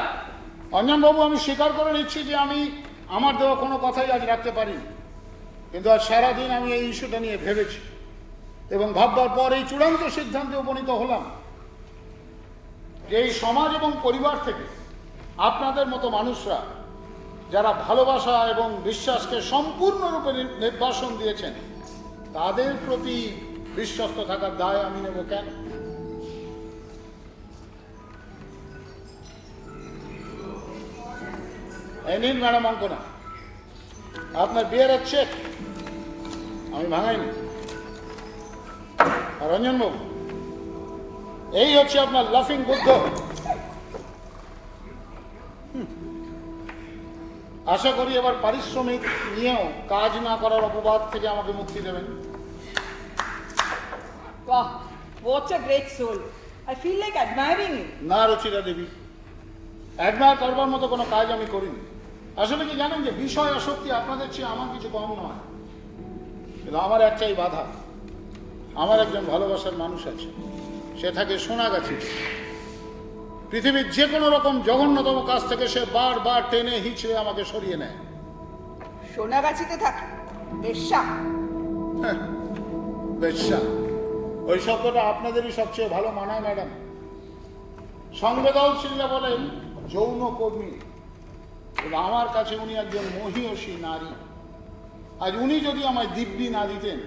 অঞ্জন বাবু, আমি স্বীকার করে নিচ্ছি যে আমি আমার দেওয়া কোনো কথাই আজ রাখতে পারিনি, কিন্তু আজ সারাদিন আমি এই ইস্যুটা নিয়ে ভেবেছি এবং ভাববার পর এই চূড়ান্ত সিদ্ধান্তে উপনীত হলাম যে এই সমাজ এবং পরিবার থেকে আপনাদের মতো মানুষরা যারা ভালোবাসা এবং বিশ্বাসকে সম্পূর্ণরূপে নির্বাসন দিয়েছেন, তাদের প্রতি বিশ্বস্ত থাকার দায় আমি নেব কেন? এই নিন ম্যাডাম অঙ্কনা, আপনার বিয়ের চেক, আমি ভাঙাইনি। আর রঞ্জনবাবু, এই হচ্ছে আপনার লাফিং বুদ্ধ। আশা করি এবার পারিশ্রমিক নিয়েও কাজ না করার অপবাদ থেকে আমাকে মুক্তি দেবেন। বাহ, what a great soul. I feel like admiring you. না রুচিরা দেবী, অ্যাডমায়ার করবার মতো কোনো কাজ আমি করিনি। আসলে কি জানেন যে বিষয় আসক্তি আপনাদের চেয়ে আমার কিছু কম নয়, কিন্তু আমার একটাই বাধা। আমার একজন ভালোবাসার মানুষ আছে, সে থাকে সোনাগাছি। পৃথিবীর যে কোনো রকম জঘন্যতম কাজ থেকে সে বারবার টেনে হিঁচড়ে আমাকে সরিয়ে নেয়। সোনাগাছিতে থাকে বেশ্যা। হ্যাঁ, বেশ্যা, ওই শব্দটা আপনাদেরই সবচেয়ে ভালো মানায় ম্যাডাম। সংবেদনশীলরা বলেন যৌন কর্মী, কিন্তু আমার কাছে উনি একজন মহীয়সী নারী। আজ উনি যদি আমায় দিব্যি না দিতেন,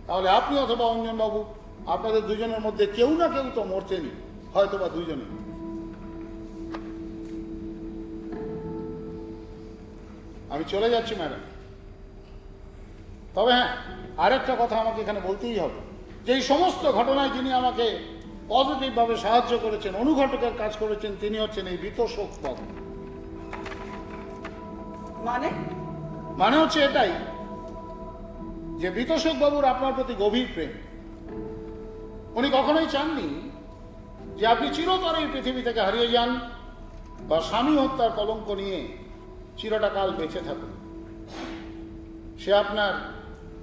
তাহলে আপনি অথবা অঞ্জনবাবু, আপনাদের দুজনের মধ্যে কেউ না কেউ তো মরতেনই, হয়তো বা দুজনে। আমি চলে যাচ্ছি ম্যাডাম। তবে হ্যাঁ, আরেকটা কথা আমাকে এখানে বলতেই হবে, যে এই সমস্ত ঘটনায় যিনি আমাকে পজিটিভভাবে সাহায্য করেছেন, অনুঘটকের কাজ করেছেন, তিনি হচ্ছেন এই বিতোষক বাবু। মানে হচ্ছে এটাই যে বিতোষক বাবুর আপনার প্রতি গভীর প্রেম। উনি কখনোই চাননি যে আপনি চিরতরে এই পৃথিবী থেকে হারিয়ে যান বা স্বামী হত্যার কলঙ্ক নিয়ে চিরটা কাল বেঁচে থাকুন। সে আপনার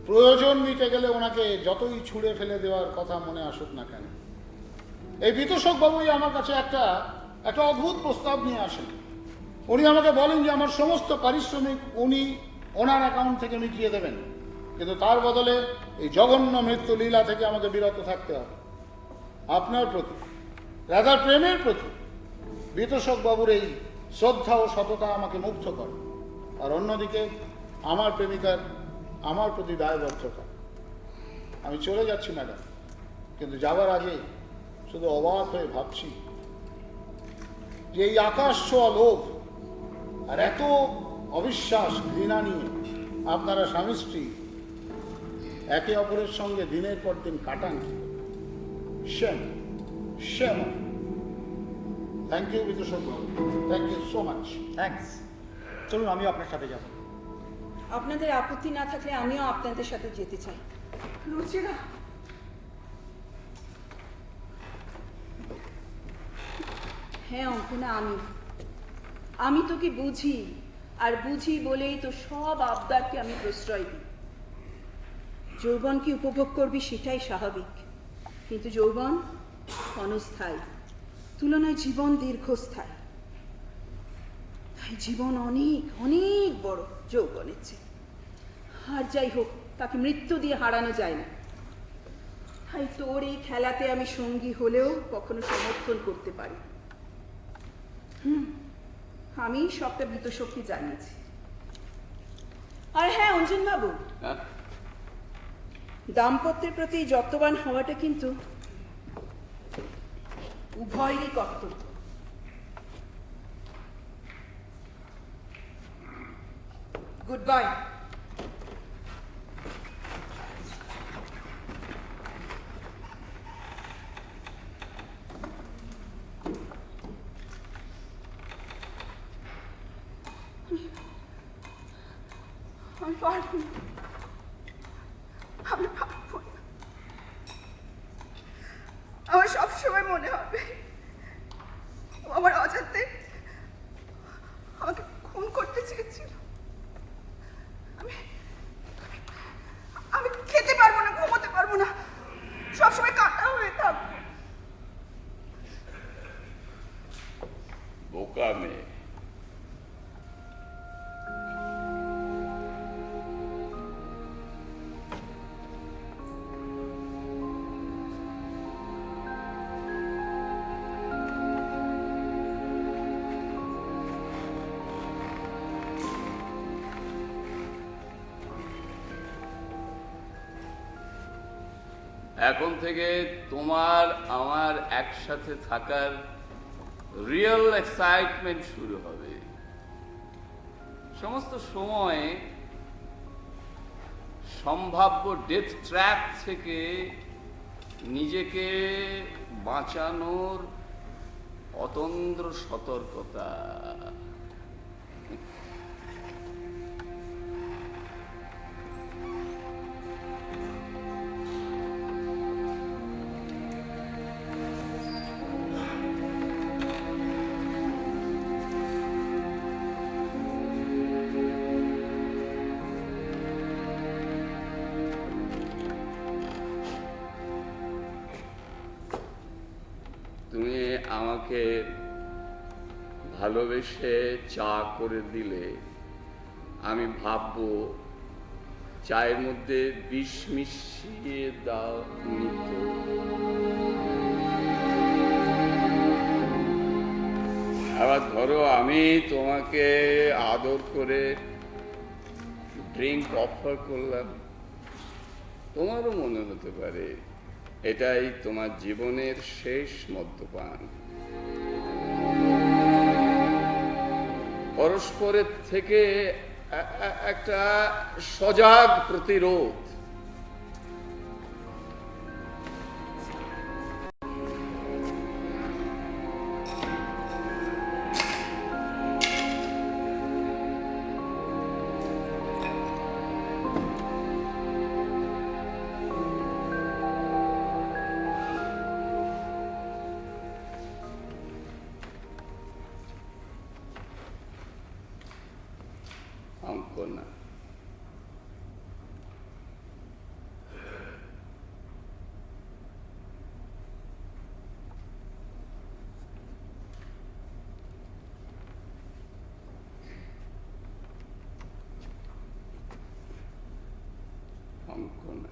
প্রয়োজন মিটে গেলে ওনাকে যতই ছুঁড়ে ফেলে দেওয়ার কথা মনে আসুক না কেন, এই বিতোষক বাবুই আমার কাছে একটা অদ্ভুত প্রস্তাব নিয়ে আসেন। উনি আমাকে বলেন যে আমার সমস্ত পারিশ্রমিক উনি ওনার অ্যাকাউন্ট থেকে মিটিয়ে দেবেন, কিন্তু তার বদলে এই জঘন্য মৃত্যু লীলা থেকে আমাকে বিরত থাকতে হবে। আপনার প্রতি, রাজার প্রেমের প্রতি বিতোষক বাবুর এই শ্রদ্ধা ও সততা আমাকে মুগ্ধ করে। আর অন্যদিকে আমার প্রেমিকার আমার প্রতি দায়বদ্ধতা। আমি চলে যাচ্ছি ম্যাডাম, কিন্তু যাবার আগে শুধু অবাক হয়ে ভাবছি যে এই আকাশ ছোঁয়া লোভ আর এত অবিশ্বাস ঘৃণা নিয়ে আপনারা স্বামী স্ত্রী একে অপরের সঙ্গে দিনের পর দিন কাটান। শ্যাম শ্যাম। থ্যাংক ইউ বিতোষক বাবু, thank you so much. Thanks. চলুন, আমিও আপনার সাথে যাব। আপনাদের আপত্তি না থাকলে আমিও আপনাদের সাথে যেতে চাই। রুচিরা, হ্যাঁ অঙ্কনা, আমি তোকে বুঝি, আর বুঝি বলেই তো সব আবদারকে আমি প্রশ্রয় দিই। যৌবনকে উপভোগ করবি সেটাই স্বাভাবিক, কিন্তু যৌবন ক্ষণস্থায়ী, তুলনায় জীবন দীর্ঘস্থায়ী। তাই জীবন অনেক অনেক বড় যৌবনের চেয়ে। আর যাই হোক, তাকে মৃত্যু দিয়ে হারানো যায় না। তাই তোর এই খেলাতে আমি সঙ্গী হলেও কখনো সমর্থন করতে পারি। আমি সবটা বিতোষককে জানিয়েছি। আর হ্যাঁ অঞ্জন বাবু, দাম্পত্যের প্রতি যত্নবান হওয়াটা কিন্তু উভয়েরই কর্তব্য। Good bye. আমি পারবো না, আমি পারবো না। আমার সবসময় মনে হবে ও আমার অজান্তে আমাকে খুন করতে চেয়েছিল। আমি খেতে পারবো না, ঘুমোতে পারবো না, সবসময় কাটা হয়ে থাকবো। বোকা মেয়ে। এখন থেকে তোমার আমার একসাথে থাকার রিয়েল এক্সাইটমেন্ট শুরু হবে। সমস্ত সময় সম্ভাব্য ডেথ ট্র্যাপ থেকে নিজেকে বাঁচানোর অতন্দ্র সতর্কতা। তুমি আমাকে ভালোবেসে চা করে দিলে আমি ভাববো চায়ের মধ্যে বিষ মিশিয়ে দাও নিত। আবার ধরো আমি তোমাকে আদর করে ড্রিঙ্ক অফার করলাম, তোমারও মনে হতে পারে এটাই তোমার জীবনের শেষ মদ্যপান। পরস্পরের থেকে একটা সজাগ প্রতিরোধ। অঙ্কনা, অঙ্কনা,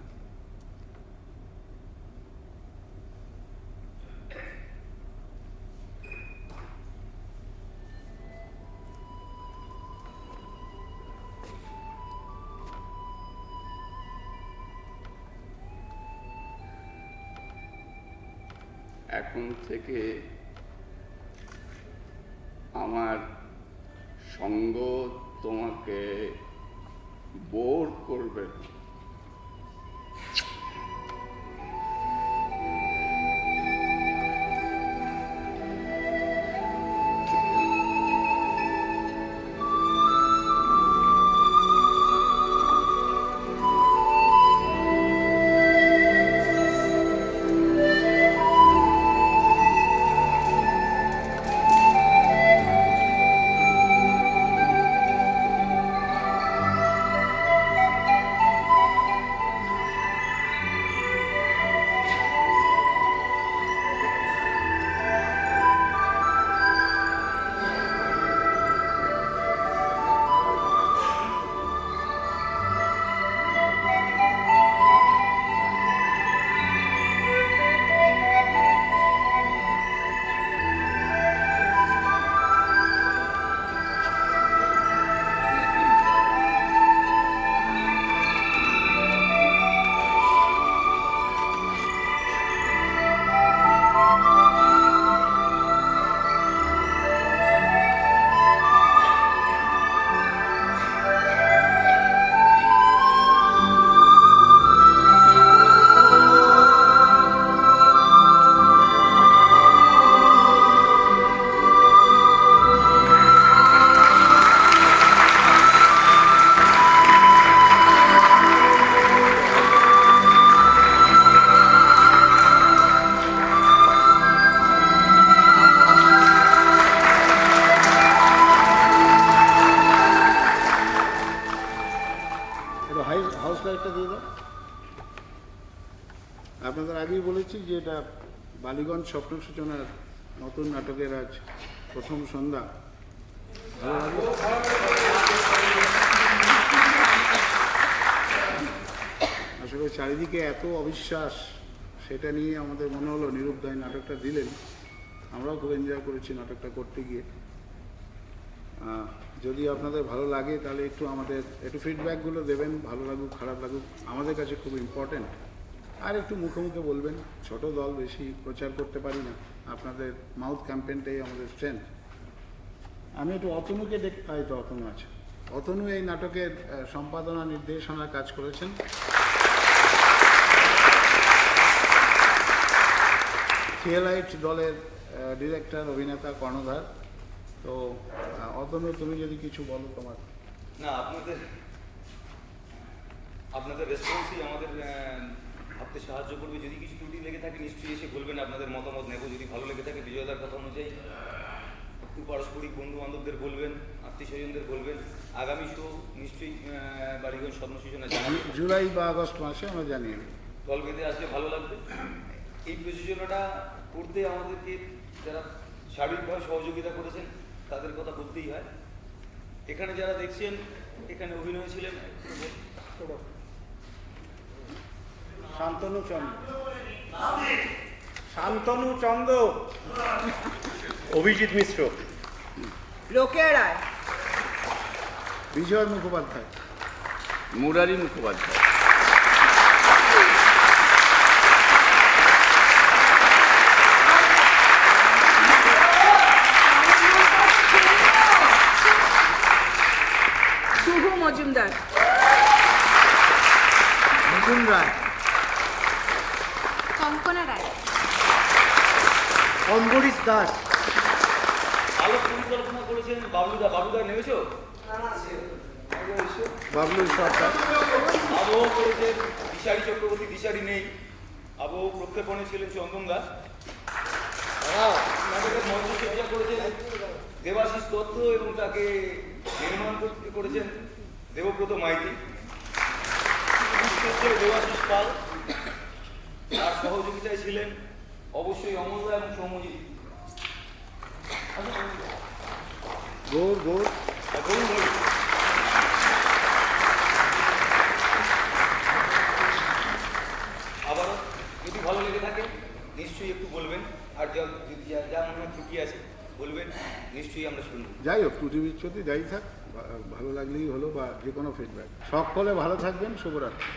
এখন থেকে আমার সঙ্গ তোমাকে বোর করবে না। আপনাদের আগেই বলেছি যে এটা বালিগঞ্জ স্বপ্ন সূচনার নতুন নাটকের আজ প্রথম সন্ধ্যা। আসলে চারিদিকে এত অবিশ্বাস, সেটা নিয়ে আমাদের মনে হলো নিরূপ দাই নাটকটা দিলেন। আমরাও খুব এনজয় করেছি নাটকটা করতে গিয়ে। যদি আপনাদের ভালো লাগে তাহলে আমাদের একটু ফিডব্যাকগুলো দেবেন, ভালো লাগুক খারাপ লাগুক, আমাদের কাছে খুব ইম্পর্টেন্ট। আর একটু মুখে মুখে বলবেন, ছোট দল, বেশি প্রচার করতে পারি না, আপনাদের মাউথ ক্যাম্পেনটাই আমাদের স্ট্রেংথ। আমি একটু অতনুকে তো অতনু আছে, অতনু এই নাটকের সম্পাদনা নির্দেশনার কাজ করেছেন। থিয়েলাইট দলের ডিরেক্টর অভিনেতা কর্ণধার। তো অতনু, তুমি যদি কিছু বলো তোমার। না, আপনাদের রেসপন্সই আমাদের ভাবতে সাহায্য করবে। যদি কিছু ত্রুটি লেগে থাকে নিশ্চয়ই এসে বলবেন, আপনাদের মতামত নেব। যদি ভালো লেগে থাকে বিজয়দার কথা অনুযায়ী একটু পারস্পরিক বন্ধু বান্ধবদের বলবেন, আত্মীয় স্বজনদের বলবেন। আগামী শো নিশ্চয়ই বালিগঞ্জ স্বপ্ন সূচনা জানাবেন, জুলাই বা আগস্ট মাসে আমরা জানিয়ে দল বেঁধে আসলে ভালো লাগবে। এই প্রযোজনাটা করতে আমাদেরকে যারা সার্বিকভাবে সহযোগিতা করেছেন তাদের কথা বলতেই হয়। এখানে যারা দেখছেন এখানে অভিনয় ছিলেন শান্তনু চন্দ্র, শান্তনু চন্দ্র, অভিজিৎ মিশ্র, রোকেয়া রায়, বিজয় মুখোপাধ্যায়, মুরারি মুখোপাধ্যায়, শুভ মজুমদার, মিঠুন রায়, কঙ্কনা রায়, অম্বরীশ দাস, আলোক পরিকল্পনা করেছেন বাবলুদা। বাবলুদা নেমেছো? বাবলু সরকার, আবহ করেছেন দিশারি চক্রবর্তী। দিশারি নেই। আবহ প্রক্ষেপণে ছিলেন চন্দনদা। নাটকের মঞ্চসজ্জা করেছেন দেবাশিস দত্ত এবং তাকে নির্মাণ করেছেন দেবব্রত মাইতি। দেবাশিস পাল। তার সহযোগিতায় ছিলেন অবশ্যই অমলদা এবং সৌম্যজিৎ। গৌর গৌর, গৌর মল্লিক। আবারও যদি ভালো লেগে থাকে নিশ্চয়ই একটু বলবেন, আর যা যা মনে হয় ত্রুটি আছে বলবেন, নিশ্চয়ই আমরা শুনব। যাই হোক ত্রুটি বিচ্ছুতি যাই থাক, ভালো লাগলেই হলো, বা যে কোনো ফিডব্যাক। সকলে ভালো থাকবেন, শুভরাত্রি।